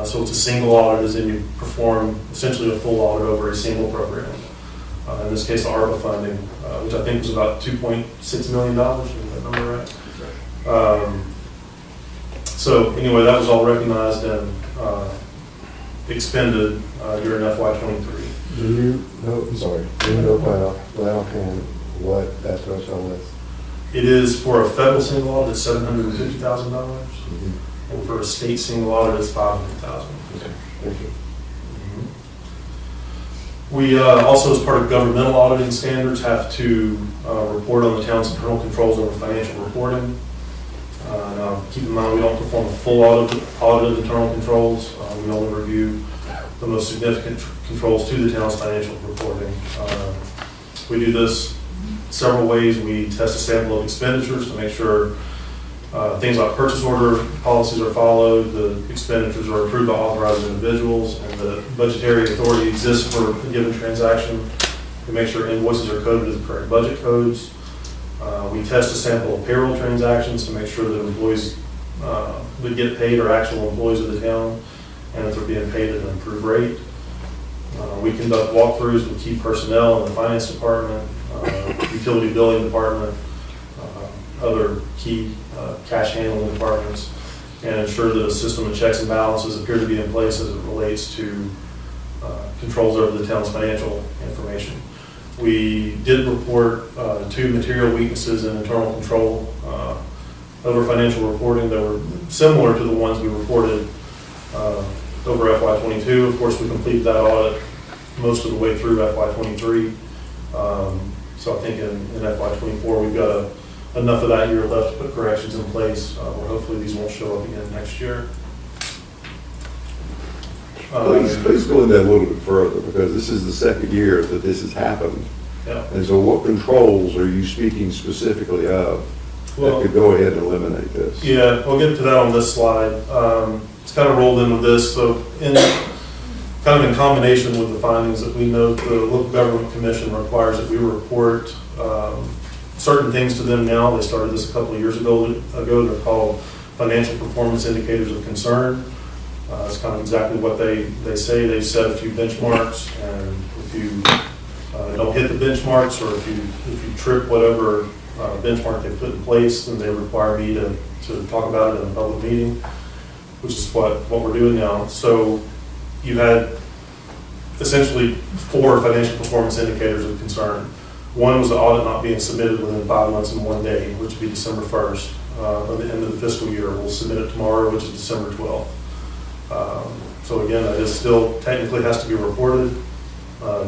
So it's a single audit, as in you perform essentially a full audit over a single program. In this case, the ARPA funding, which I think was about $2.6 million, is that number right? So anyway, that was all recognized and expended during FY23. Do you know, do you know by offhand what that threshold is? It is for a federal single audit, it's $750,000, and for a state single audit, it's $500,000. Okay, thank you. We also, as part of governmental auditing standards, have to report on the town's internal controls over financial reporting. Now, keep in mind, we don't perform a full audit of internal controls. We only review the most significant controls to the town's financial reporting. We do this several ways. We test a sample of expenditures to make sure things like purchase order policies are followed, the expenditures are approved by authorized individuals, and the budgetary authority exists for a given transaction. We make sure invoices are coded to the correct budget codes. We test a sample of payroll transactions to make sure that employees that get paid are actual employees of the town, and that they're being paid at an approved rate. We conduct walkthroughs with key personnel in the finance department, utility billing department, other key cash handling departments, and ensure that a system of checks and balances appear to be in place as it relates to controls over the town's financial information. We did report 2 material weaknesses in internal control over financial reporting that were similar to the ones we reported over FY22. Of course, we completed that audit most of the way through FY23. So I think in FY24 we've got enough of that year left to put corrections in place where hopefully these won't show up again next year. Please go into that a little bit further, because this is the second year that this has happened. Yeah. And so what controls are you speaking specifically of that could go ahead and eliminate this? Yeah, we'll get to that on this slide. It's kind of rolled in with this. So kind of in combination with the findings that we note, the Local Government Commission requires that we report certain things to them now. They started this a couple of years ago. They're called financial performance indicators of concern. It's kind of exactly what they say. They've set a few benchmarks, and if you don't hit the benchmarks, or if you trip whatever benchmark they put in place, then they require me to talk about it in a public meeting, which is what we're doing now. So you had essentially 4 financial performance indicators of concern. One was the audit not being submitted within 5 months and 1 day, which would be December 1st. At the end of the fiscal year, we'll submit it tomorrow, which is December 12th. So again, that is still technically has to be reported.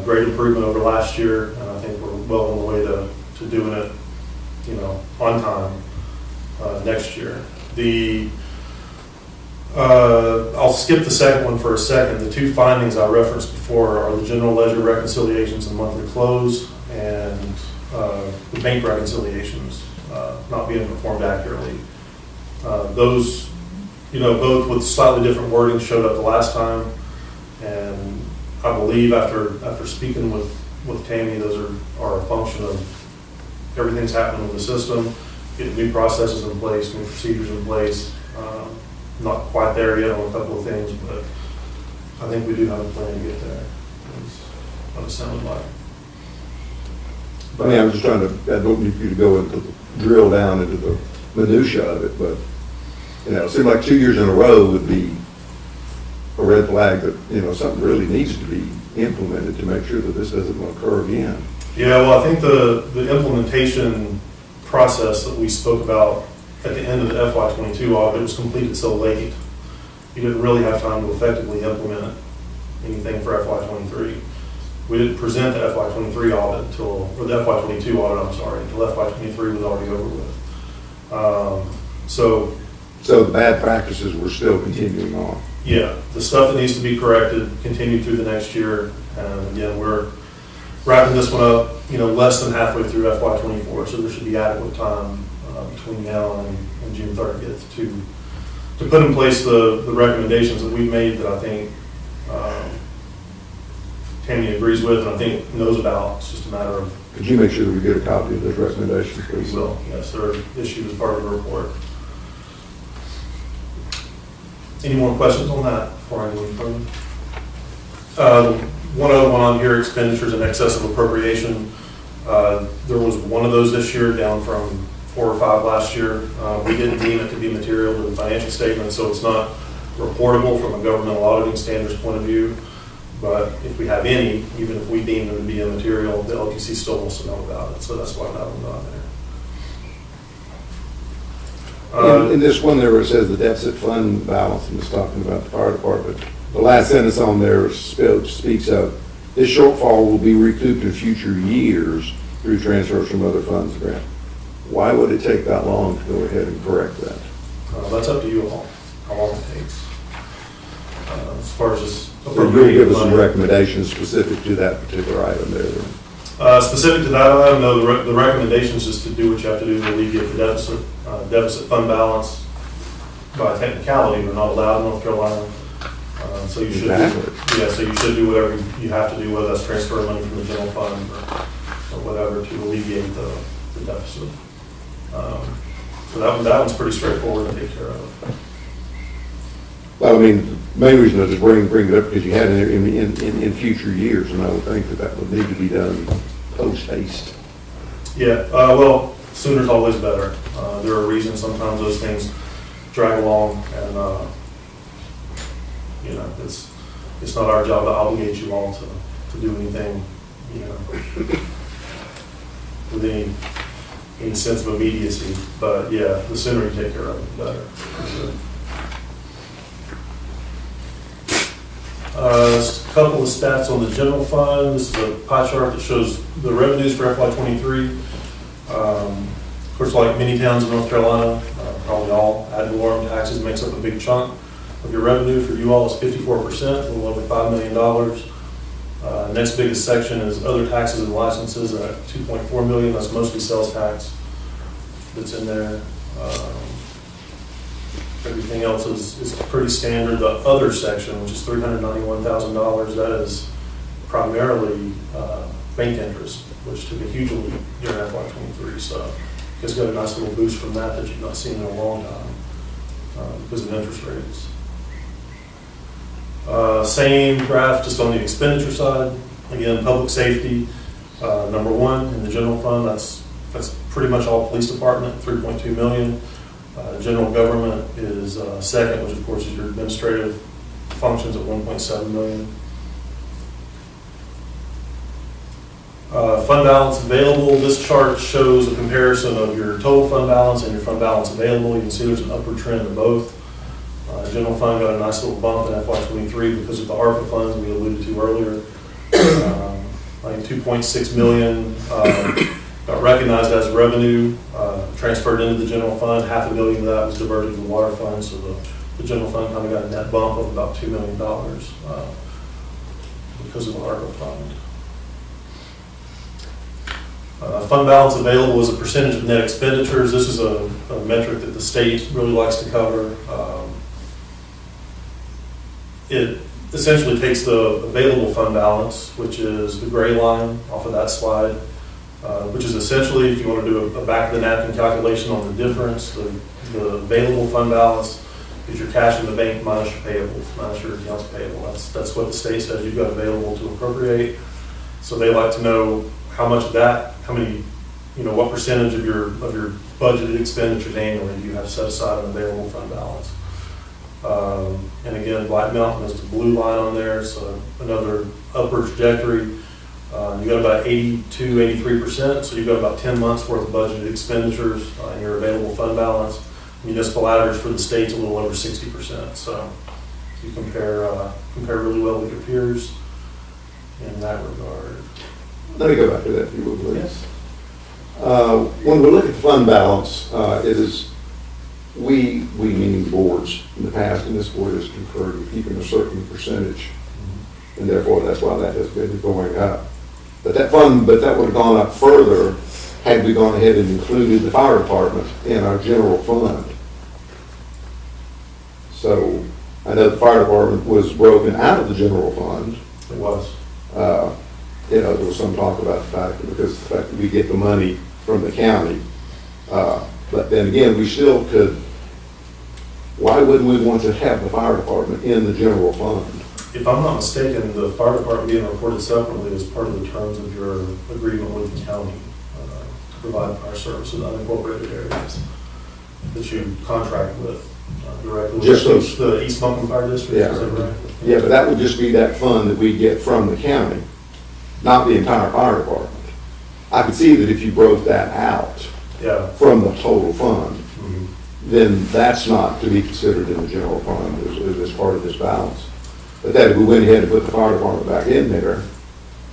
Great improvement over last year, and I think we're well on the way to doing it, on time next year. I'll skip the second one for a second. The 2 findings I referenced before are the general ledger reconciliations and monthly close, and the bank reconciliations not being performed accurately. Those, both with slightly different wording, showed up the last time, and I believe after speaking with Tammy, those are a function of everything's happening with the system, getting new processes in place, new procedures in place. Not quite there yet on a couple of things, but I think we do have a plan to get there. That's what it sounded like. I mean, I'm just trying to, I don't need you to go into drill down into the minutia of it, but, it seemed like 2 years in a row would be a red flag that, something really needs to be implemented to make sure that this doesn't occur again. Yeah, well, I think the implementation process that we spoke about at the end of the FY22 audit, it was completed so late. You didn't really have time to effectively implement anything for FY23. We didn't present the FY23 audit until the FY22 audit, until FY23 was already over with. So the bad practices were still continuing on? Yeah, the stuff that needs to be corrected continued through the next year. And again, we're wrapping this one up, less than halfway through FY24, so there should be adequate time between now and June 30th to put in place the recommendations that we've made that I think Tammy agrees with and I think knows about. It's just a matter of... Could you make sure that we get a copy of those recommendations, please? We will, yes. They're issued as part of the report. Any more questions on that before I go any further? One other one on here, expenditures in excess of appropriation. There was one of those this year, down from 4 or 5 last year. We didn't deem it to be material to the financial statement, so it's not reportable from a governmental auditing standards point of view. But if we have any, even if we deem them to be immaterial, the LTC still wants to know about it, so that's why that one's on there. In this one there where it says the deficit fund balance, and it's talking about the fire department, the last sentence on there speaks of, this shortfall will be recouped in future years through transfers from other funds grant. Why would it take that long to go ahead and correct that? That's up to you all, how long it takes. As far as this So you'll give us some recommendations specific to that particular item there. Specific to that item, no, the recommendations is to do what you have to do to alleviate the deficit fund balance. By technicality, we're not allowed in North Carolina. So you should, so you should do whatever you have to do, whether that's transfer money from the general fund or whatever to alleviate the deficit. So that one's pretty straightforward to take care of. Well, I mean, the main reason I just bring it up because you had it in future years, and I would think that would need to be done post haste. Yeah, well, sooner's always better. There are reasons sometimes those things drag along, and you know, it's not our job to obligate you all to do anything, you know, with any sense of immediacy. But yeah, the sooner you take care of it, the better. Just a couple of stats on the general fund. This is a pie chart that shows the revenues for FY23. Of course, like many towns in North Carolina, probably all, ad valorem taxes makes up a big chunk of your revenue. For you all, it's 54%, a little over $5 million. Next biggest section is other taxes and licenses at $2.4 million. That's mostly sales tax that's in there. Everything else is pretty standard. The other section, which is $391,000, that is primarily bank interest, which took a huge leap during FY23. So it's got a nice little boost from that you've not seen in a long time because of interest rates. Same graph, just on the expenditure side. Again, public safety, number 1 in the general fund. That's pretty much all police department, $3.2 million. General government is second, which of course is your administrative functions at $1.7 million. Fund balance available. This chart shows a comparison of your total fund balance and your fund balance available. You can see there's an upward trend in both. General fund got a nice little bump in FY23 because of the ARPA funds we alluded to earlier. I think $2.6 million got recognized as revenue, transferred into the general fund. $500,000 of that was diverted to the water fund, so the general fund kind of got a net bump of about $2 million because of the ARPA fund. Fund balance available is a percentage of net expenditures. This is a metric that the state really likes to cover. It essentially takes the available fund balance, which is the gray line off of that slide, which is essentially, if you want to do a back of the napkin calculation on the difference, the available fund balance is your cash in the bank minus your payables, minus your accounts payable. That's what the state says you've got available to appropriate. So they like to know how much of that, how many, you know, what percentage of your budgeted expenditures annually do you have set aside an available fund balance. And again, Black Mountain is the blue line on there, so another upward trajectory. You got about 82-83%, so you've got about 10 months worth of budgeted expenditures in your available fund balance. Municipal average for the state's a little over 60%, so you compare really well with your peers in that regard. Let me go back to that, if you would, please. Yes. When we look at the fund balance, it is, we meaning the boards in the past, and this board has concurred with keeping a certain percentage, and therefore that's why that has been going up. But that would have gone up further had we gone ahead and included the fire department in our general fund. So I know the fire department was broken out of the general fund. It was. You know, there was some talk about the fact that we get the money from the county. But then again, we still could why wouldn't we want to have the fire department in the general fund? If I'm not mistaken, the fire department being reported separately is part of the terms of your agreement with the county to provide fire services in unincorporated areas that you contract with directly. Just those- The East Mountain Fire District, Yeah. is that right? Yeah, but that would just be that fund that we get from the county, not the entire fire department. I could see that if you broke that out Yeah. from the total fund, Mhm. then that's not to be considered in the general fund as part of this balance. But that if we went ahead and put the fire department back in there,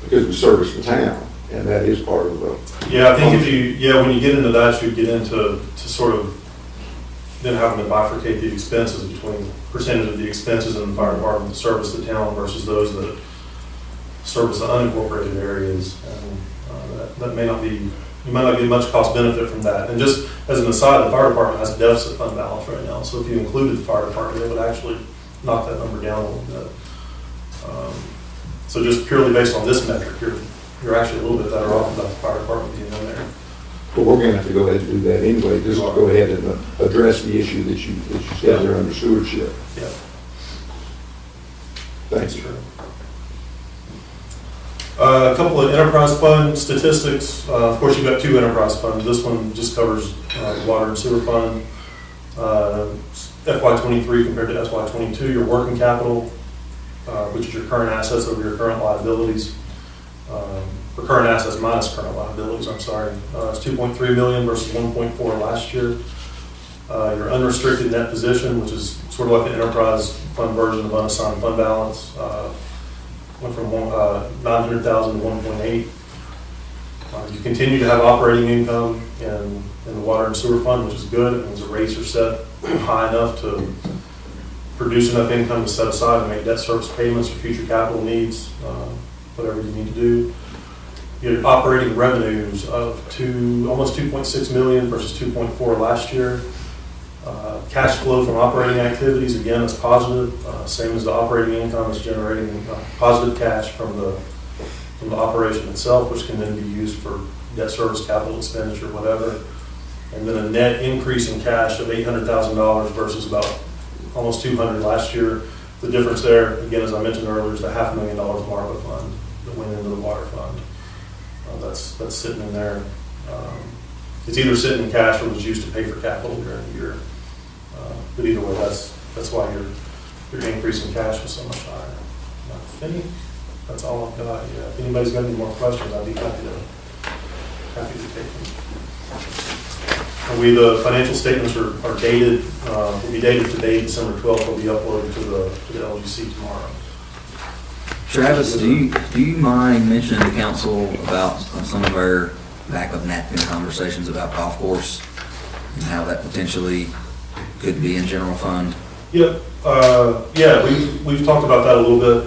because we service the town, and that is part of the. Yeah, I think when you get into that, you get into sort of then having to bifurcate the expenses between percentage of the expenses in the fire department that service the town versus those that service the unincorporated areas. And that may not be, you might not get much cost benefit from that. And just as an aside, the fire department has a deficit fund balance right now. So if you included the fire department, it would actually knock that number down a little bit. So just purely based on this metric, you're actually a little bit better off about the fire department being in there. But we're gonna have to go ahead and do that anyway, just go ahead and address the issue that you said there under stewardship. Yeah. Thanks. True. A couple of enterprise fund statistics. Of course, you've got two enterprise funds. This one just covers water and sewer fund. FY23 compared to FY22, your working capital, which is your current assets over your current liabilities, or current assets minus current liabilities, I'm sorry. It's 2.3 million versus 1.4 last year. Your unrestricted net position, which is sort of like the enterprise fund version of unassigned fund balance, went from 900,000 to 1.8. You continue to have operating income in the water and sewer fund, which is good. It means the rates are set high enough to produce enough income to set aside and make debt service payments or future capital needs, whatever you need to do. Your operating revenues of almost 2.6 million versus 2.4 last year. Cash flow from operating activities, again, is positive, same as the operating income is generating positive cash from the operation itself, which can then be used for debt service, capital expenditure, whatever. And then a net increase in cash of $800,000 versus about almost 200 last year. The difference there, again, as I mentioned earlier, is the $500,000 ARPA fund that went into the water fund. That's sitting in there. It's either sitting in cash or was used to pay for capital during the year. But either way, that's why your increase in cash was so much higher. I think that's all I've got. Yeah. If anybody's got any more questions, I'd be happy to take them. The financial statements are dated, will be dated today, December 12th, will be uploaded to the LGC tomorrow. Travis, do you mind mentioning to council about some of our back of napkin conversations about golf course and how that potentially could be in general fund? Yep. Yeah, we've talked about that a little bit.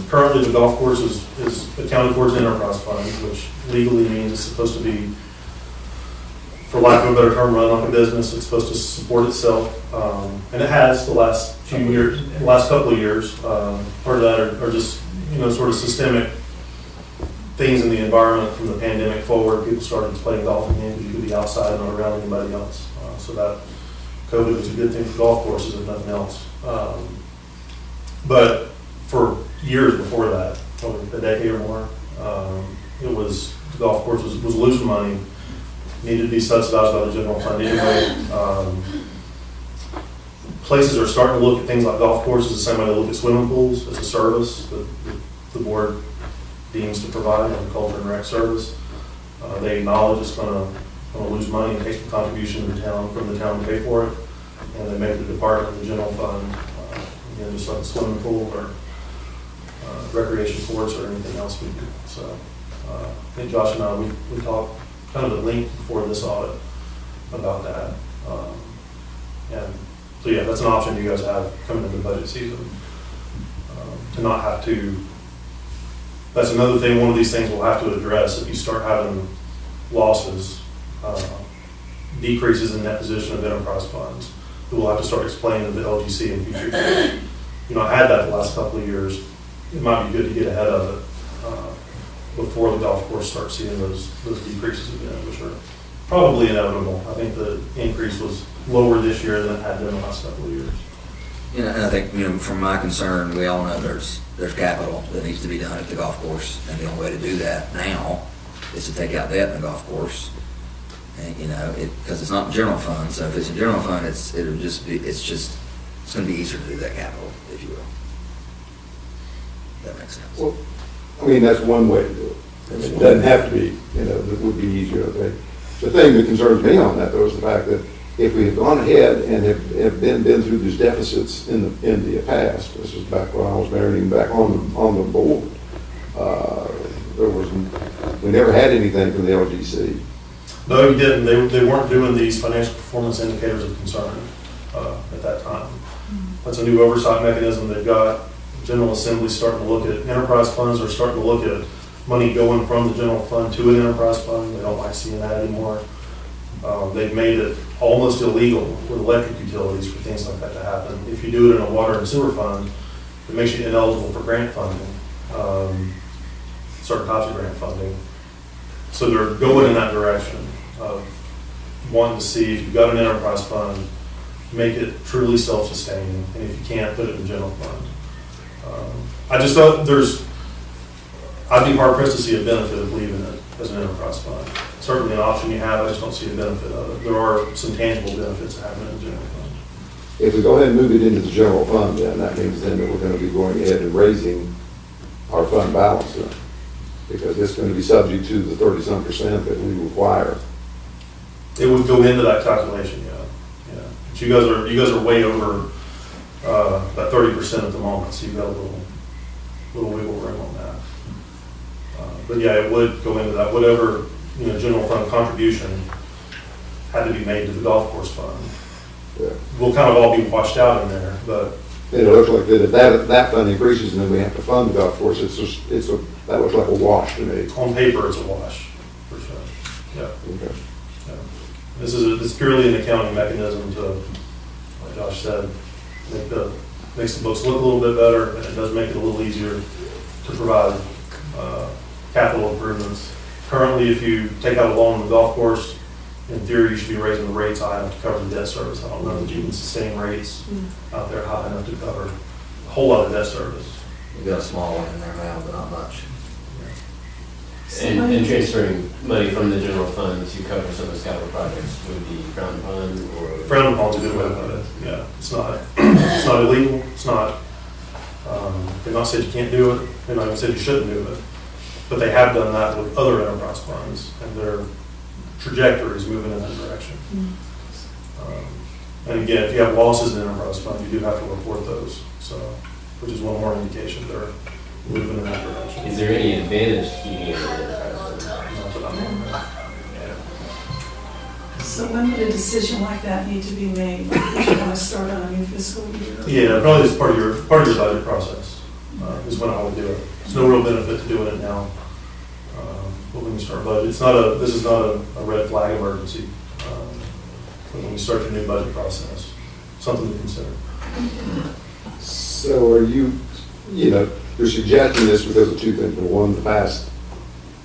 Currently, the golf course is accounted for as an enterprise fund, which legally means it's supposed to be, for lack of a better term, run like a business. It's supposed to support itself, and it has the last few years, the last couple of years. Part of that are just sort of systemic things in the environment from the pandemic forward. People started playing golf again because you could be outside and not around anybody else. So that COVID was a good thing for golf courses, if nothing else. But for years before that, probably a decade or more, the golf course was losing money, needed to be subsidized by the general fund anyway. Places are starting to look at things like golf courses the same way they look at swimming pools as a service that the board deems to provide, like a culture and rec service. They acknowledge it's going to lose money and take some contribution to the town, from the town to pay for it, and they make the department of the general fund, just like a swimming pool or recreation courts or anything else we do. So I think Josh and I, we talked kind of at length before this audit about that. And so yeah, that's an option you guys have coming into the budget season, to not have to. That's another thing, one of these things we'll have to address if you start having losses, decreases in net position of enterprise funds. We'll have to start explaining to the LGC in future years. I had that the last couple of years. It might be good to get ahead of it before the golf course starts seeing those decreases again, which are probably inevitable. I think the increase was lower this year than it had been the last couple of years. You know, and I think, you know, from my concern, we all know there's capital that needs to be done at the golf course, and the only way to do that now is to take out debt in the golf course. And, you know, because it's not general fund, so if it's a general fund, it's gonna be easier to do that capital, if you will. That makes sense. Well, I mean, that's one way to do it. I mean, it doesn't have to be, you know, it would be easier, I think. The thing that concerns me on that, though, is the fact that if we have gone ahead and have been through these deficits in the past, this is back when I was married, back on the board, we never had anything from the LGC. No, you didn't. They weren't doing these financial performance indicators of concern at that time. That's a new oversight mechanism they've got. General Assembly starting to look at enterprise funds, are starting to look at money going from the general fund to an enterprise fund. They don't like seeing that anymore. They've made it almost illegal with electric utilities for things like that to happen. If you do it in a water and sewer fund, it makes you ineligible for grant funding, certain types of grant funding. So they're going in that direction of wanting to see if you've got an enterprise fund, make it truly self-sustaining, and if you can't, put it in the general fund. I just thought I'd be hard pressed to see a benefit of leaving it as an enterprise fund. Certainly an option you have, I just don't see a benefit of it. There are some tangible benefits to having it in the general fund. If we go ahead and move it into the general fund, then that means then that we're going to be going ahead and raising our fund balance then, because it's going to be subject to the 30-some% that we require. It would go into that calculation, yeah. But you guys are way over that 30% at the moment, so you've got a little wiggle room on that. But yeah, it would go into that. Whatever, general fund contribution had to be made to the golf course fund. Yeah. We'll kind of all be washed out in there, but. It looks like that if that fund increases and then we have to fund the golf course, that looks like a wash to me. On paper, it's a wash, for sure. Yeah. Okay. Yeah. It's purely an accounting mechanism to, like Josh said, makes the books look a little bit better, and it does make it a little easier to provide capital improvements. Currently, if you take out a loan on the golf course, in theory, you should be raising the rates high enough to cover the debt service. I don't know that you can sustain rates out there high enough to cover a whole lot of debt service. We've got a small one in there now, but not much. And transferring money from the general fund to cover some of those capital projects would be frowned upon, or? Frowned upon is a good way to put it, yeah. It's not illegal, it's not, they've not said you can't do it, they've not even said you shouldn't do it. But they have done that with other enterprise funds, and their trajectory is moving in that direction. And again, if you have losses in enterprise fund, you do have to report those, so, which is one more indication they're moving in that direction. Is there any advantage to keeping it in the enterprise fund? Not that I'm aware of. So when would a decision like that need to be made? Like, would you want to start on a new fiscal year? Yeah, probably as part of your budget process is when I would do it. There's no real benefit to doing it now. But when you start budget, this is not a red flag emergency. But when you start your new budget process, something to consider. So are you're suggesting this because of two things. Number one, the past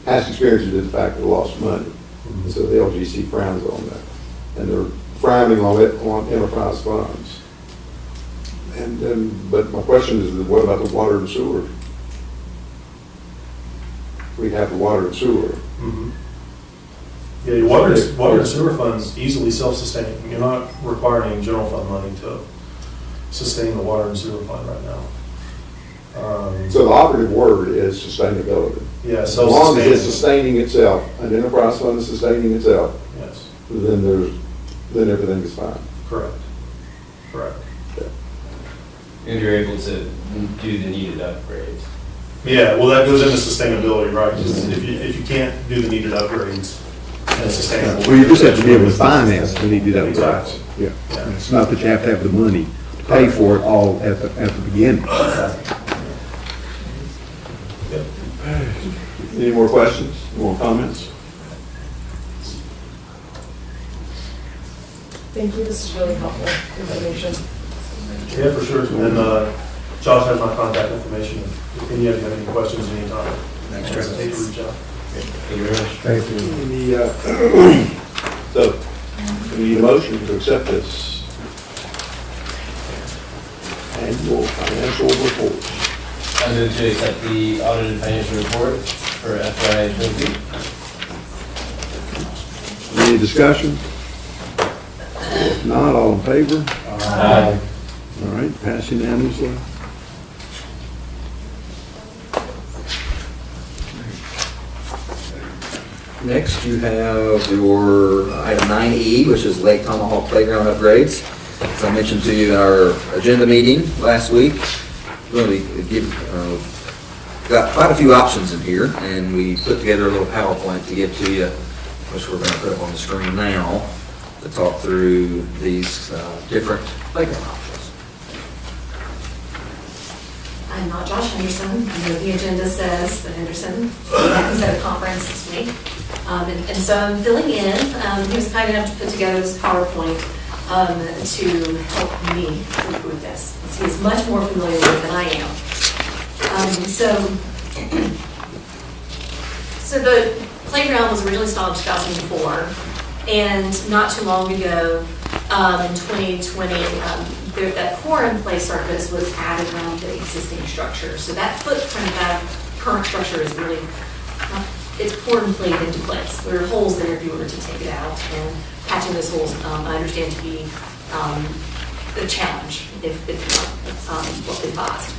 experiences is the fact that they lost money. And so the LGC frowns on that. And they're frowning on it on enterprise funds. And then, but my question is, what about the water and sewer? We have the water and sewer. Mm-hmm. Yeah, your water and sewer funds easily self-sustaining. You're not requiring any general fund money to sustain the water and sewer fund right now. So the operative word is sustainability. Yeah, as long as self-sustaining. it's sustaining itself, an enterprise fund is sustaining itself, Yes, then everything is fine. correct. And you're able to do the needed upgrades. Yeah, well, that goes into sustainability, right? If you can't do the needed upgrades, then it's sustainable. Well, you just have to be able to finance the needed upgrades. Exactly. Yeah. Yeah. It's not that you have to have the money to pay for it all at the beginning. Any more questions, more comments? Thank you, this is really helpful information. Yeah, for sure. And Josh has my contact information. If any of you have any questions anytime, Thanks, don't hesitate to reach out. Thank you very much. Thank you. So, we need a motion to accept this annual financial report. I move to accept the audited financial report for FY '22. Any discussion? If not, all in favor? Aye. All right, pass unanimously. Next, you have your item 9E, which is Lake Tomahawk Playground upgrades. As I mentioned to you in our agenda meeting last week, really got quite a few options in here, and we put together a little PowerPoint to give to you, which we're going to put up on the screen now, to talk through these different playground options. I'm not Josh Henderson. I know the agenda says that Henderson was at a conference this week. And so I'm filling in. He was kind enough to put together this PowerPoint to help me with this. He's much more familiar with it than I am. So the playground was originally installed in 2004, and not too long ago, in 2020, that pour and play surface was added around the existing structure. So that footprint of that current structure is really, it's poured and played into place. There are holes there if you were to take it out, and patching those holes, I understand to be a challenge if what advised.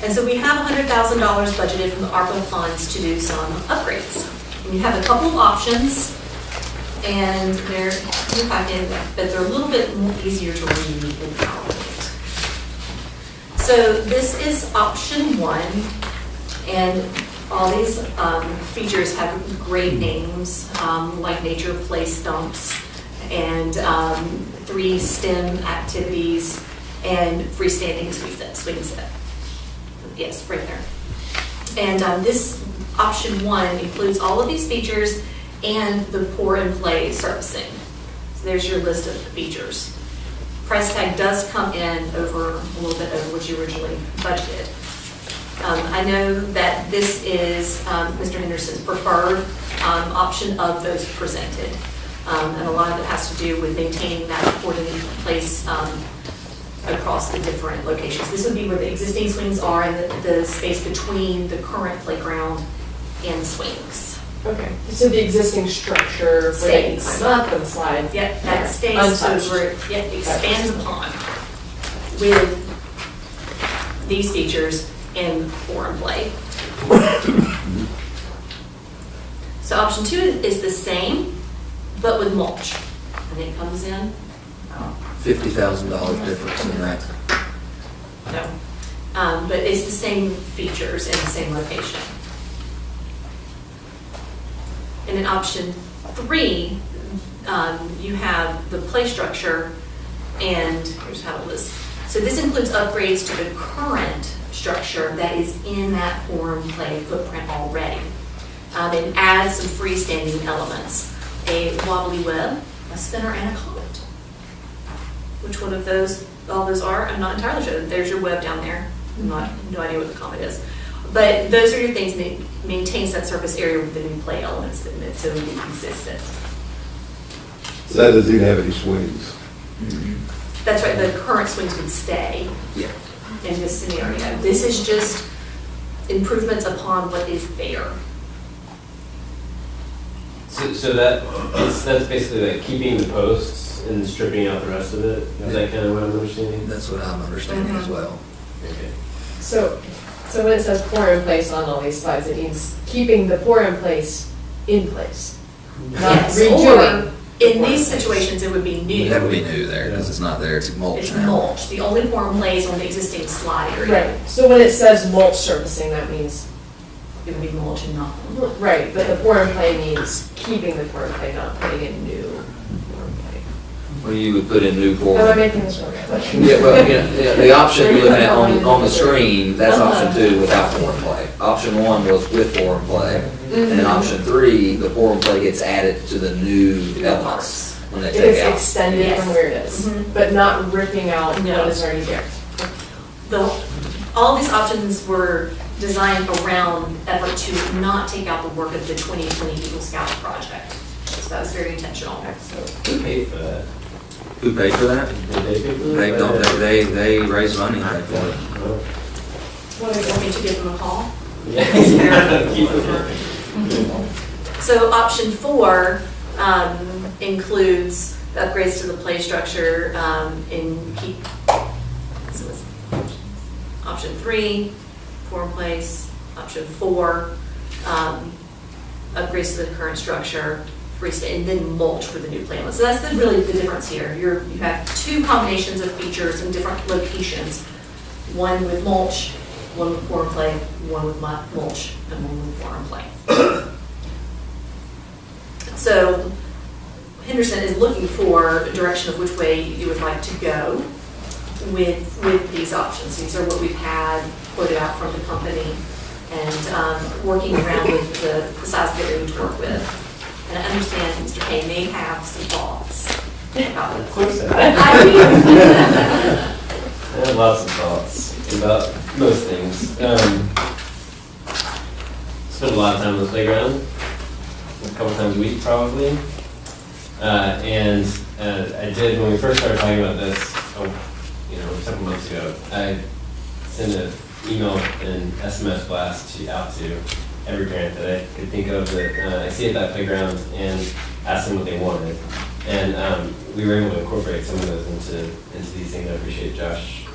And so we have $100,000 budgeted from the ARPA funds to do some upgrades. We have a couple of options, and they're but they're a little bit more easier to read in PowerPoint. So this is option 1, and all these features have great names, like nature play stumps, and 3 STEM activities, and freestanding swing set. Yes, right there. And this option 1 includes all of these features and the pour and play surfacing. So there's your list of the features. Price tag does come in a little bit over what you originally budgeted. I know that this is Mr. Henderson's preferred option of those presented. And a lot of it has to do with maintaining that poured in place across the different locations. This would be where the existing swings are and the space between the current playground and the swings. Okay, so the existing structure where they can climb up and slide. Yep, that stays untouched. over, yep, expands upon with these features and pour and play. So option 2 is the same, but with mulch. And it comes in $50,000 difference in that. No. But it's the same features in the same location. And in option 3, you have the play structure, and here's how it lists. So this includes upgrades to the current structure that is in that pour and play footprint already. And add some freestanding elements, a wobbly web, a spinner, and a comet. Which one of those, all those are, I'm not entirely sure. There's your web down there. No idea what the comet is. But those are your things that maintains that surface area with the new play elements in it, so we be consistent. So that doesn't even have any swings. That's right, the current swings would stay in this scenario. This is just improvements upon what is there. So that's basically like keeping the posts and stripping out the rest of it? Is that kind of what I'm understanding? That's what I'm understanding as well. Okay. So when it says pour in place on all these slides, it means keeping the pour in place, not Yes, redoing. or in these situations, it would be new. That would be new there, because it's not there, it's mulch It's now. mulch. The only pour and play is on the existing slide area. Right, so when it says mulch surfacing, that means, It would be mulch and not. right, but the pour and play means keeping the pour and play, not putting in new pour and play. Well, you would put in new pour. Am I making this wrong? Yeah, well, yeah, the option you're looking at on the screen, that's option 2 without pour and play. Option 1 was with pour and play. And then option 3, the pour and play gets added to the new elements when they It take is out. extended Yes. from where it is, but not ripping out No. what is already there. All these options were designed around effort to not take out the work of the 2020 Eagle Scout project. that was very intentional. Who paid for that? Who paid for that? Did they pay for that? They don't, they raise money and pay for it. Want me to give them a call? Yeah. Keep it. So option 4 includes the upgrades to the play structure so it's option 3, pour in place. Option 4, upgrades to the current structure, and then mulch for the new playland. So that's really the difference here. You have 2 combinations of features in different locations. One with mulch, one with pour and play, one with mulch, and one with pour and play. So Henderson is looking for a direction of which way you would like to go with these options. These are what we've had quoted out from the company, and working around with the size of the area to work with. And I understand Mr. Kane may have some thoughts about this. Of course I have lots of thoughts about most things. Spend a lot of time on the playground, a couple times a week probably. And I did, when we first started talking about this, several months ago, I sent an email and SMS blast out to every parent that I could think of that I see at that playground and asked them what they wanted. And we were able to incorporate some of those into these things. I appreciate Josh,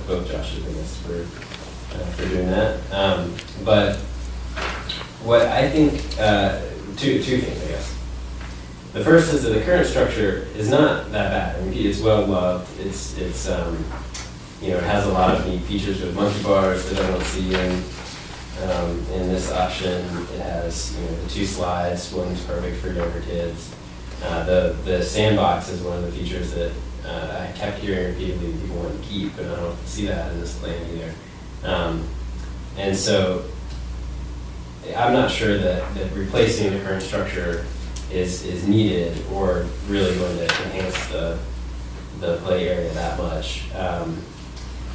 both Joshes, I guess, for doing that. But what I think, two things, I guess. The first is that the current structure is not that bad. I mean, it's well loved. It's it has a lot of neat features with monkey bars that I don't see in this option. It has the 2 slides. One's perfect for younger kids. The sandbox is one of the features that I kept hearing repeatedly that people want to keep, but I don't see that in this plan either. And so I'm not sure that replacing the current structure is needed or really going to enhance the play area that much.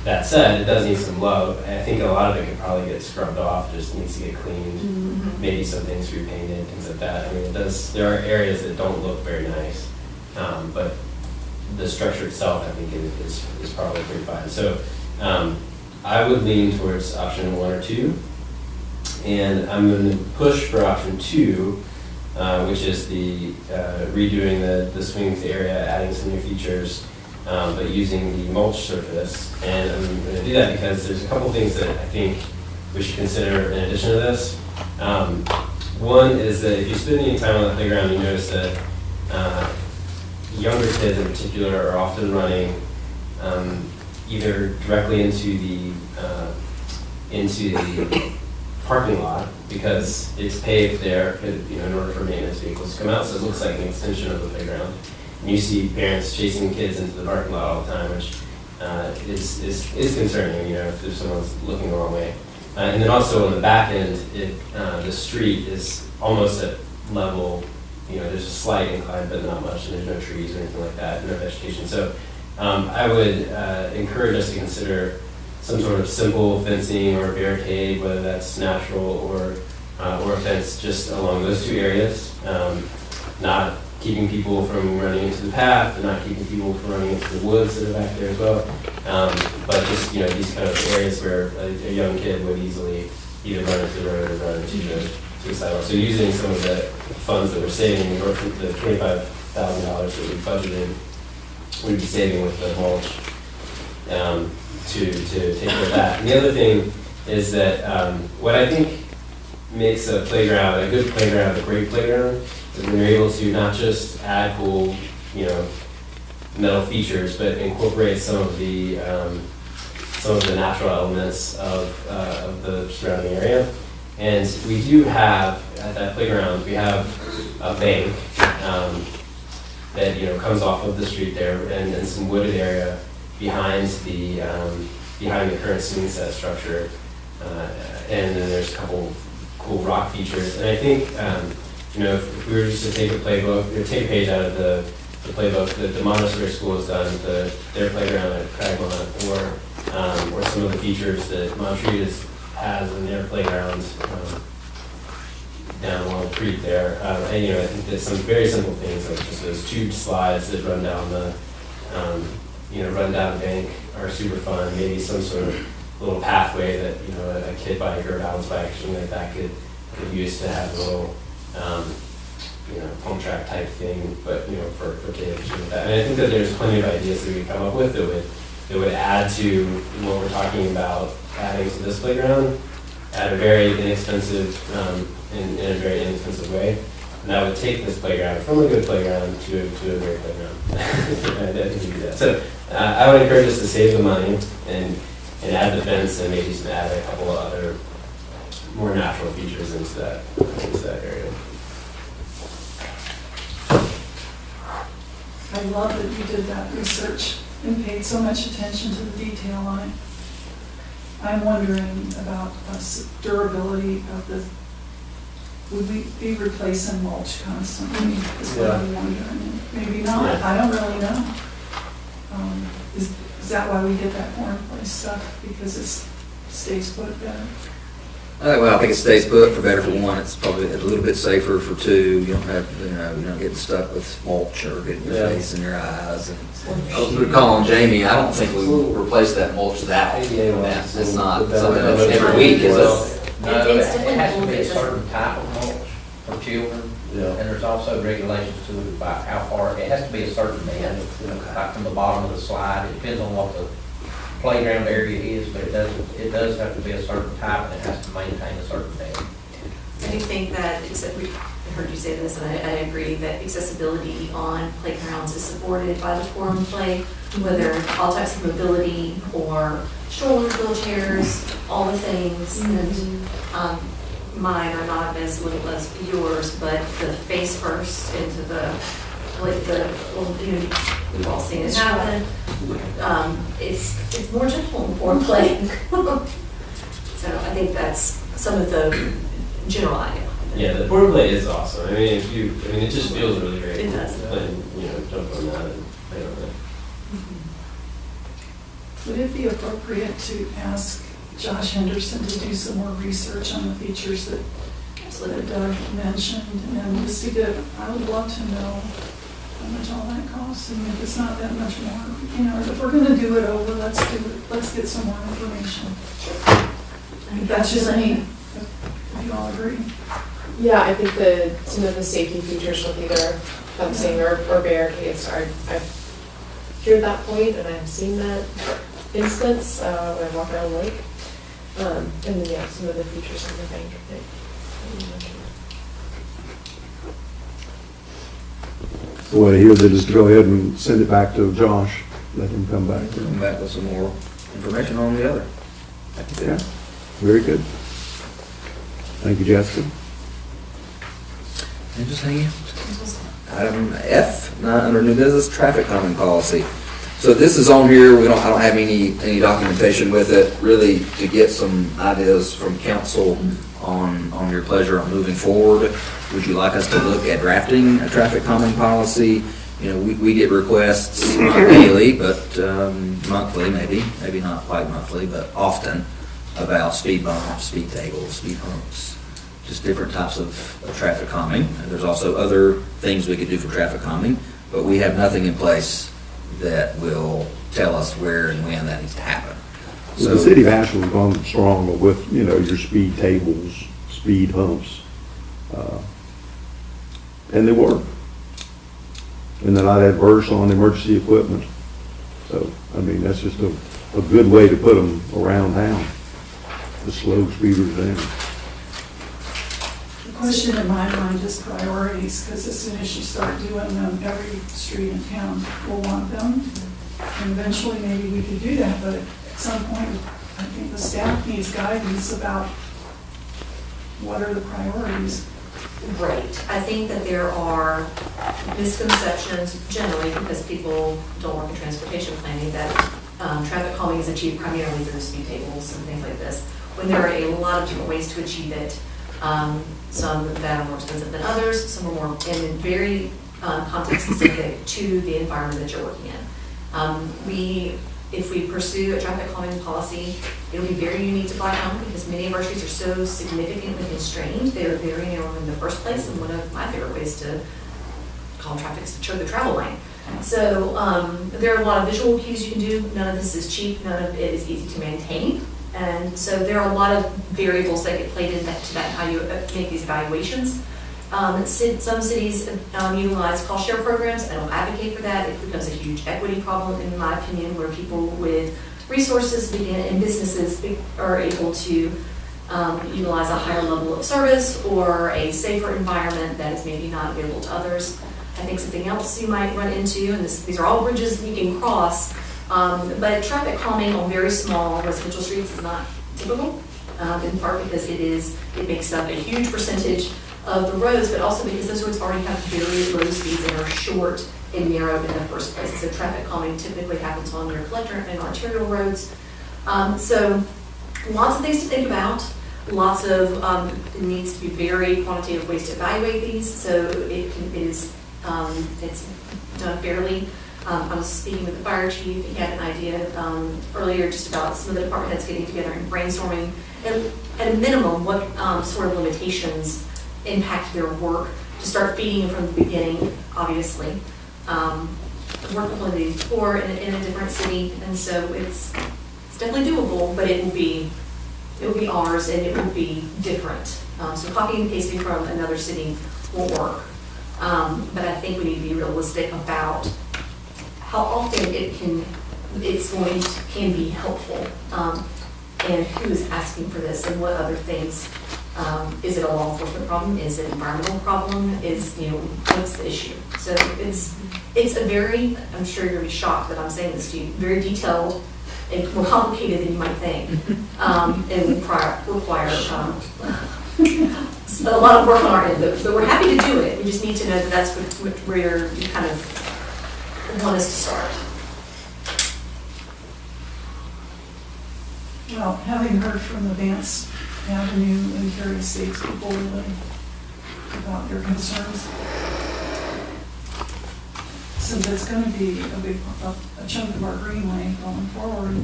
That said, it does need some love. I think a lot of it could probably get scrubbed off, just needs to get cleaned, maybe some things repainted, things like that. I mean, there are areas that don't look very nice, but the structure itself, I think, is probably pretty fine. So I would lean towards option 1 or 2, and I'm going to push for option 2, which is the redoing the swings area, adding some new features, but using the mulch surface. And I'm going to do that because there's a couple things that I think we should consider in addition to this. One is that if you spend any time on the playground, you notice that younger kids in particular are often running either directly into the parking lot because it's paved there in order for maintenance vehicles to come out, so it looks like an extension of the playground. And you see parents chasing kids into the parking lot all the time, which is concerning, if there's someone's looking the wrong way. And then also on the back end, the street is almost at level, there's a slight incline, but not much, and there's no trees or anything like that, no vegetation. So I would encourage us to consider some sort of simple fencing or barricade, whether that's natural or a fence just along those 2 areas. Not keeping people from running into the path and not keeping people from running into the woods that are back there as well. But just, these kind of areas where a young kid would easily either run into the road or run into the sidewalk. So using some of the funds that we're saving, or the $25,000 that we budgeted, we'd be saving with the mulch to take care of that. And the other thing is that what I think makes a playground, a good playground, a great playground, is when you're able to not just add cool, metal features, but incorporate some of the natural elements of the surrounding area. And we do have, at that playground, we have a bank that comes off of the street there, and some wooded area behind the current swing set structure, and then there's a couple cool rock features. And I think if we were just to take a playbook, or take a page out of the playbook that the Montessori School has done, their playground at Cragmont, or some of the features that Montreat has in their playground, down along the creek there. And, you know, I think that some very simple things, like just those tube slides that run down the, you know, run down the bank are super fun. Maybe some sort of little pathway that, you know, a kid bike or a balance bike, something like that could use to have a little, you know, home track type thing, but, you know, for kids and that. And I think that there's plenty of ideas that we come up with that would add to what we're talking about adding to this playground at a very inexpensive, in a very inexpensive way. And that would take this playground from a good playground to a great playground. I think we do that. So I would encourage us to save the money and add the fence and maybe add a couple of other more natural features into that area. I love that you did that research and paid so much attention to the detail on it. I'm wondering about the durability of the, would we be replacing mulch constantly, is what I'm wondering. Maybe not, I don't really know. Is that why we did that corn place stuff, because it stays put better? Well, I think it stays put for better for one. It's probably a little bit safer for two. You don't have, you know, you're not getting stuck with mulch or getting your face and your eyes. And I was calling Jamie. I don't think we replace that mulch that often. It's not something that's every week, is it? No, it has to be a certain type of mulch for children. And there's also regulations to it about how far, it has to be a certain depth, like from the bottom of the slide. It depends on what the playground area is, but it does have to be a certain type, and it has to maintain a certain depth. I do think that, I heard you say this, and I agree, that accessibility on playgrounds is supported by the Forum Play, whether all types of mobility or strollers, wheelchairs, all the things. And mine are not as little as yours, but the face first into the, like the little dude we've all seen it happen. It's more gentle in Forum Play. So I think that's some of the general idea. Yeah, the Forum Play is awesome. I mean, it just feels really great. It does. And, you know, jump on that and play on that. Would it be appropriate to ask Josh Henderson to do some more research on the features that Doug mentioned? And just to get, I would love to know how much all that costs, and if it's not that much more, you know, if we're gonna do it over, let's get some more information. That's just me, if you all agree. Yeah, I think some of the safety features with either fencing or barricades I've heard that point, and I've seen that instance when I walk around the lake. And then, yeah, some of the features on the bank, I think. Well, here, then just go ahead and send it back to Josh, let him come back. Come back with some more information on the other. Yeah, very good. Thank you, Jessica. And just hang out. Item F, under new business, traffic calming policy. So this is on here, I don't have any documentation with it, really to get some ideas from council on your pleasure on moving forward. Would you like us to look at drafting a traffic calming policy? You know, we get requests not daily, but monthly, maybe not quite monthly, but often, about speed bumps, speed tables, speed humps, just different types of traffic calming. And there's also other things we could do for traffic calming, but we have nothing in place that will tell us where and when that needs to happen. So the city of Ashland's gone strong with, you know, your speed tables, speed humps, and they work. And they're not adverse on emergency equipment. So, I mean, that's just a good way to put them around town, to slow speeders down. The question in my mind is priorities, because as soon as you start doing them, every street in town will want them. And eventually, maybe we could do that, but at some point, I think the staff needs guidance about what are the priorities. Right. I think that there are misconceptions generally because people don't work in transportation planning that traffic calming is achieved primarily through speed tables and things like this, when there are a lot of different ways to achieve it. Some that are more expensive than others, some are more, and very context specific to the environment that you're working in. We if we pursue a traffic calming policy, it'll be very unique to Black Mountain because many of our streets are so significantly constrained. They're very narrow in the first place, and one of my favorite ways to calm traffic is to choke the travel lane. So there are a lot of visual cues you can do. None of this is cheap. None of it is easy to maintain. And so there are a lot of variables that get played into that, how you make these evaluations. Some cities utilize cost share programs. I don't advocate for that. It becomes a huge equity problem, in my opinion, where people with resources and businesses are able to utilize a higher level of service or a safer environment that is maybe not available to others. I think something else you might run into, and these are all bridges you can cross, but traffic calming on very small residential streets is not typical, in part because it makes up a huge percentage of the roads, but also because those roads already have very low speeds and are short and narrow in the first place. So traffic calming typically happens on your collector and arterial roads. So lots of things to think about. Lots of, it needs to be very quantitative ways to evaluate these. So it's done fairly. I was speaking with the fire chief. He had an idea earlier just about some of the department heads getting together and brainstorming, and at a minimum, what sort of limitations impact their work, to start feeding from the beginning, obviously. Worked with one of these before in a different city, and so it's definitely doable, but it will be ours, and it will be different. So copying and pasting from another city won't work. But I think we need to be realistic about how often it can be helpful, and who is asking for this, and what other things. Is it a law enforcement problem? Is it an environmental problem? What's the issue? So it's a very, I'm sure you're gonna be shocked that I'm saying this to you, very detailed and more complicated than you might think, and require a lot of work on our end, but we're happy to do it. We just need to know that that's where you kind of want us to start. Well, having heard from the Vance Avenue and Terry Estates people about their concerns, since it's going to be a chunk of our greenway going forward,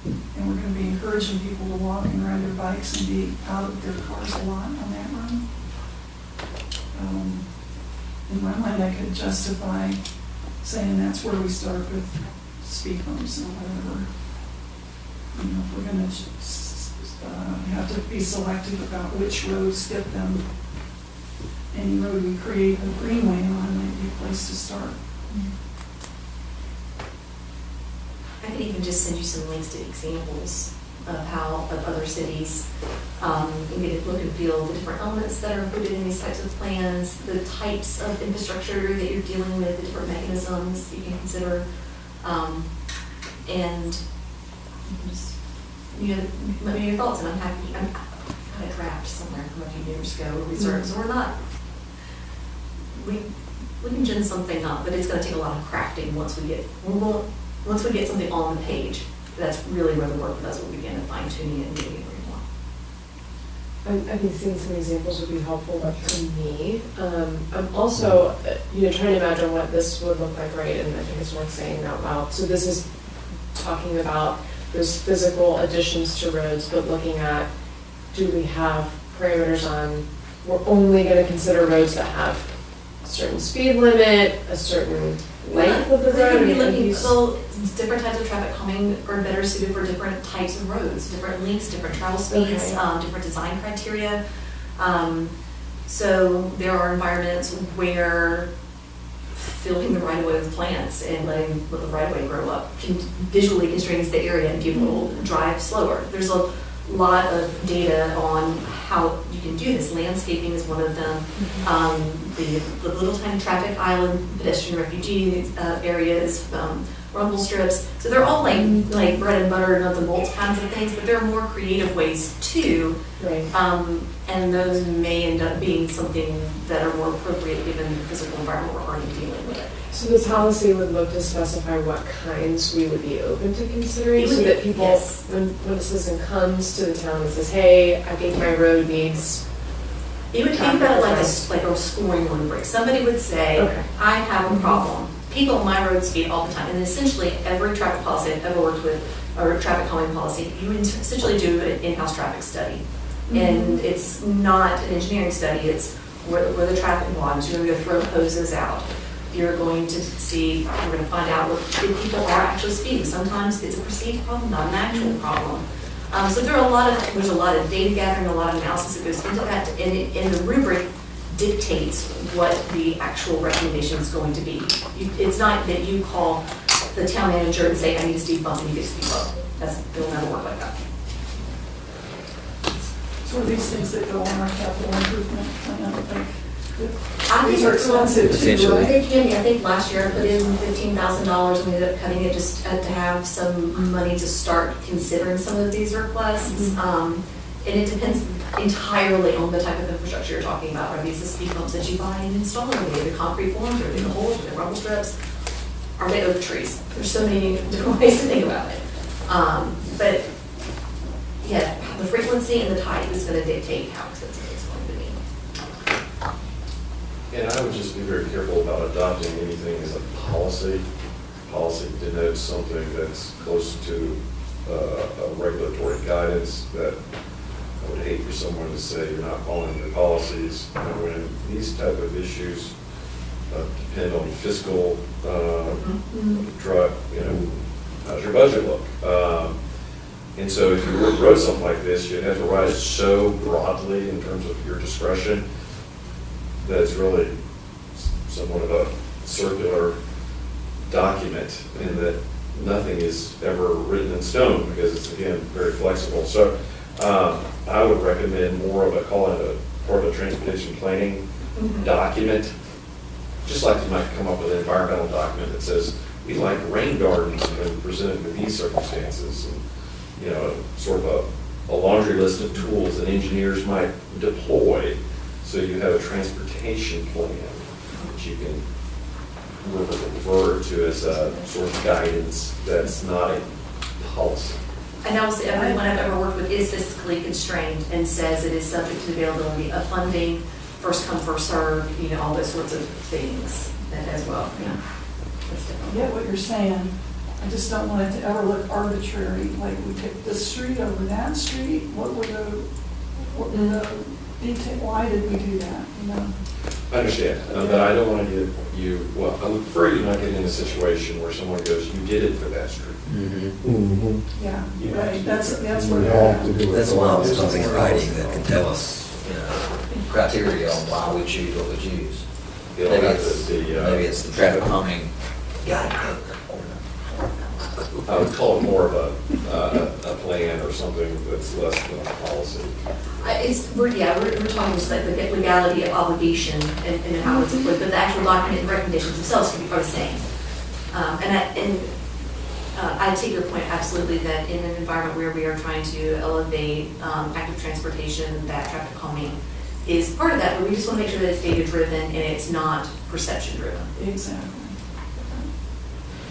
and we're going to be encouraging people to walk and ride their bikes and be out of their cars a lot on that run. In my mind, I could justify saying that's where we start with speed bumps and whatever. If we're going to have to be selective about which roads get them. Any road we create a greenway on might be a place to start. I could even just send you some links to examples of how other cities can get a look and feel the different elements that are included in these types of plans, the types of infrastructure that you're dealing with, the different mechanisms you can consider, and just, let me know your thoughts. And I'm happy. I had a draft somewhere from a few years ago where we started, so we can gin something up, but it's going to take a lot of crafting once we get something on the page. That's really where the work with us will begin, and fine tuning it and getting it where you want. I think seeing some examples would be helpful to me. I'm also, trying to imagine what this would look like, right? And I think it's worth saying out loud. So this is talking about those physical additions to roads, but looking at, do we have parameters on, we're only going to consider roads that have a certain speed limit, a certain length of the road? Different types of traffic calming are better suited for different types of roads, different lengths, different travel speeds, different design criteria. So there are environments where filling the right of way with plants and letting the right of way grow up visually constrains the area, and people will drive slower. There's a lot of data on how you can do this. Landscaping is one of them. The little tiny traffic island, pedestrian refugee areas, rumble strips. So they're all like bread and butter, nuts and bolts kinds of things, but there are more creative ways too. Right. And those may end up being something that are more appropriate given the physical environment we're already dealing with. So the policy would look to specify what kinds we would be open to considering, so that people, when a citizen comes to the town and says, hey, I think my road needs... You would think about it like a scoring rubric. Somebody would say, I have a problem. people on my road speed all the time, and essentially every traffic policy I've ever worked with, or traffic calming policy, you essentially do an in-house traffic study. And it's not an engineering study, it's where the traffic belongs. You're going to throw hoses out. You're going to see, you're going to find out if people are actually speeding. Sometimes it's a perceived problem, not an actual problem. So there's a lot of data gathering, a lot of analysis that goes into that, and the rubric dictates what the actual recommendation is going to be. It's not that you call the town manager and say, I need a speed bump, and you get a speed bump. It'll never work like that. So are these things that go on our capital improvement plan, I these think are expensive too, Potentially. I right? think last year I put in $15,000 and we ended up cutting it just to have some money to start considering some of these requests. And it depends entirely on the type of infrastructure you're talking about. Are these the speed bumps that you buy and install? Are they the concrete forms? Are they the holes? Are they rumble strips? Are they oak trees? There's so many different ways to think about it. But yeah, the frequency and the type is going to dictate how expensive it's going to be. And I would just be very careful about adopting anything as a policy. Policy denotes something that's close to a regulatory guidance that I would hate for someone to say you're not following your policies. And when these type of issues depend on fiscal, how's your budget look? And so if you wrote something like this, you'd have to write it so broadly in terms of your discretion that it's really somewhat of a circular document, and that nothing is ever written in stone because it's, again, very flexible. So I would recommend more of call it a part of a transportation planning document, just like you might come up with an environmental document that says, we like rain gardens when presented with these circumstances, and sort of a laundry list of tools that engineers might deploy, so you have a transportation plan that you can refer to as a sort of guidance that's not a policy. And obviously, everyone I've ever worked with is fiscally constrained and says it is subject to the availability of funding, first come, first served, all those sorts of things as well. Yeah. I get what you're saying. I just don't want it to ever look arbitrary, like we picked this street over that street. What were the detail, why did we do that, I understand, but I don't want to get you, well, I would prefer you not get in a situation where someone goes, you did it for that street. Yeah, right, that's where. That's why there's something in writing that can tell us, criteria on why we choose what we choose. Maybe it's the traffic calming guide. I would call it more of a plan or something that's less than a policy. We're talking just like the legality of obligation and how it's employed, but the actual document and recommendations themselves are the same. I take your point absolutely that in an environment where we are trying to elevate active transportation, that traffic calming is part of that, but we just want to make sure that it's data driven and it's not perception driven. Exactly.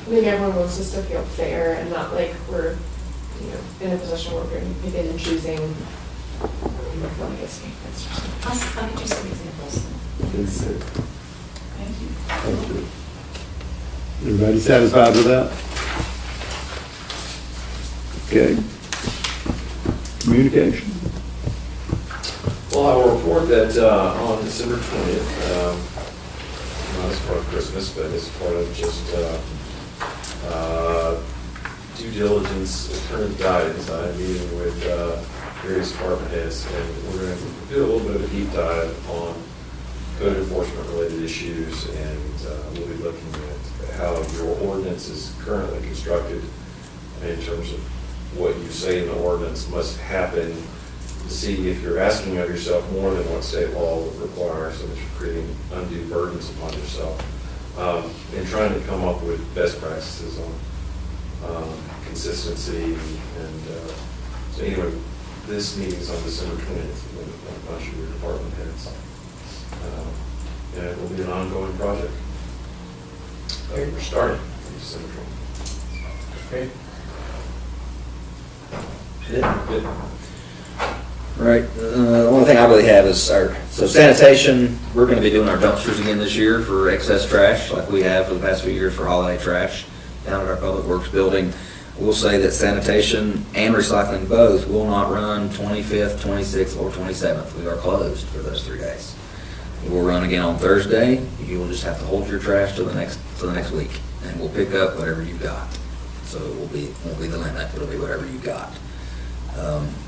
I think everyone wants us to feel fair and not like we're, in a position where we're picking and choosing. I'll get you some examples. Thank you. Thank you. Everybody satisfied with that? Okay. Communication. Well, I will report that on December 20th, not as part of Christmas, but as part of just due diligence, current guidance, I'm meeting with various department heads, and we're going to do a little bit of a deep dive on code enforcement related issues, and we'll be looking at how your ordinance is currently constructed in terms of what you say in the ordinance must happen, to see if you're asking of yourself more than what state law would require, so that you're creating undue burdens upon yourself, and trying to come up with best practices on consistency. And so anyway, this meeting is on December 20th with a bunch of your department heads. And it will be an ongoing project. We're starting on December 20th. Great. Good. Good. Right, the only thing I really have is so sanitation, we're gonna be doing our dumpsters again this year for excess trash, like we have for the past few years for holiday trash down at our Public Works building. We'll say that sanitation and recycling both will not run 25th, 26th, or 27th. We are closed for those 3 days. We will run again on Thursday. You will just have to hold your trash to the next week, and we'll pick up whatever you've got. So it won't be the limit, it'll be whatever you got.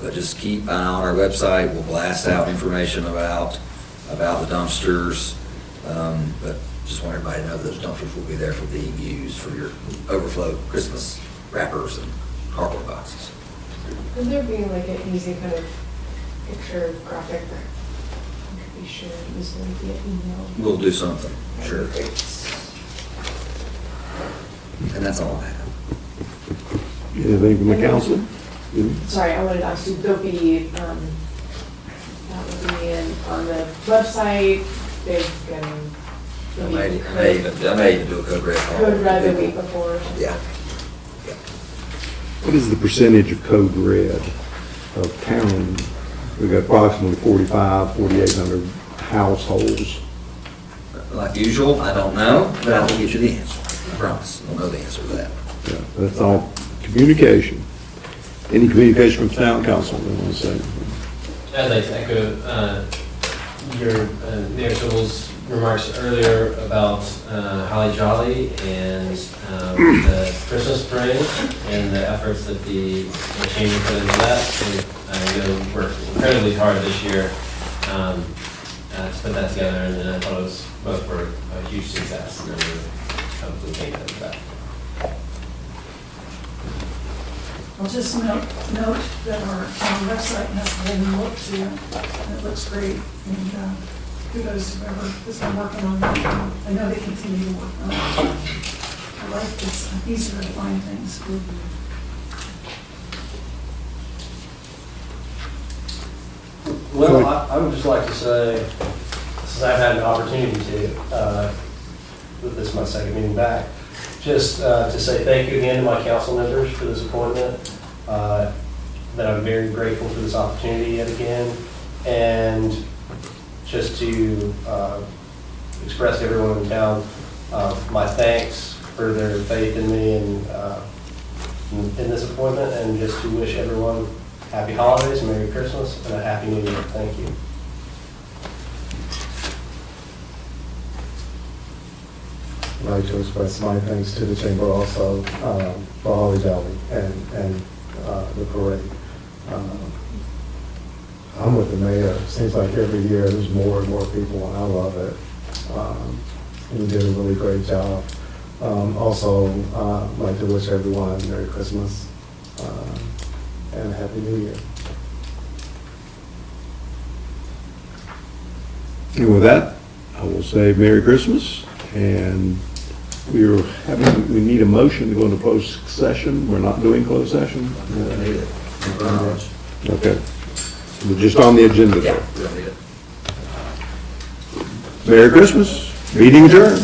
But just keep an eye on our website. We'll blast out information about the dumpsters. But just want everybody to know those dumpsters will be there for being used for your overflow Christmas wrappers and cardboard boxes. Could there be like an easy kind of picture graphic that could be shared easily via email? We'll do something, sure. And that's all I have. Anything from the council? Sorry, I wanted to ask you, there'll be, that will be on the website, there's going I may even do a code red call. Code Red the week before. Yeah. What is the percentage of Code Red of town? We've got approximately 4,800 households. Like usual, I don't know, but I will get you the answer. I promise. I don't know the answer to that. Yeah, that's all communication. Any communication from town council, they want to say? I'd like to echo your Mayor Kimball's remarks earlier about Holly Jolly and the Christmas parade and the efforts that the chamber put into that. And you know, worked incredibly hard this year to put that together, and I thought it was both were a huge success. And we hopefully take that back. I'll just note that our website has a whole new look to it, and it looks great, and kudos to whoever has been working on that. I know they continue to work on it. I like this, easier to find things. Well, I would just like to say, since I've had an opportunity to, this is my second meeting back, just to say thank you again to my council members for this appointment, that I'm very grateful for this opportunity yet again, and just to express to everyone in town my thanks for their faith in me and in this appointment, and just to wish everyone happy holidays, Merry Christmas, and a Happy New Year. Thank you. I'd like to express my thanks to the chamber also for Holly Jolly and the parade. I'm with the mayor. Seems like every year there's more and more people, and I love it. You did a really great job. Also, I'd like to wish everyone Merry Christmas and a Happy New Year. And with that, I will say Merry Christmas, and we need a motion to go into closed session. We're not doing closed session? We don't need it. Okay. We're just on the agenda Yeah, there. we don't need it. Merry Christmas. Meeting adjourned.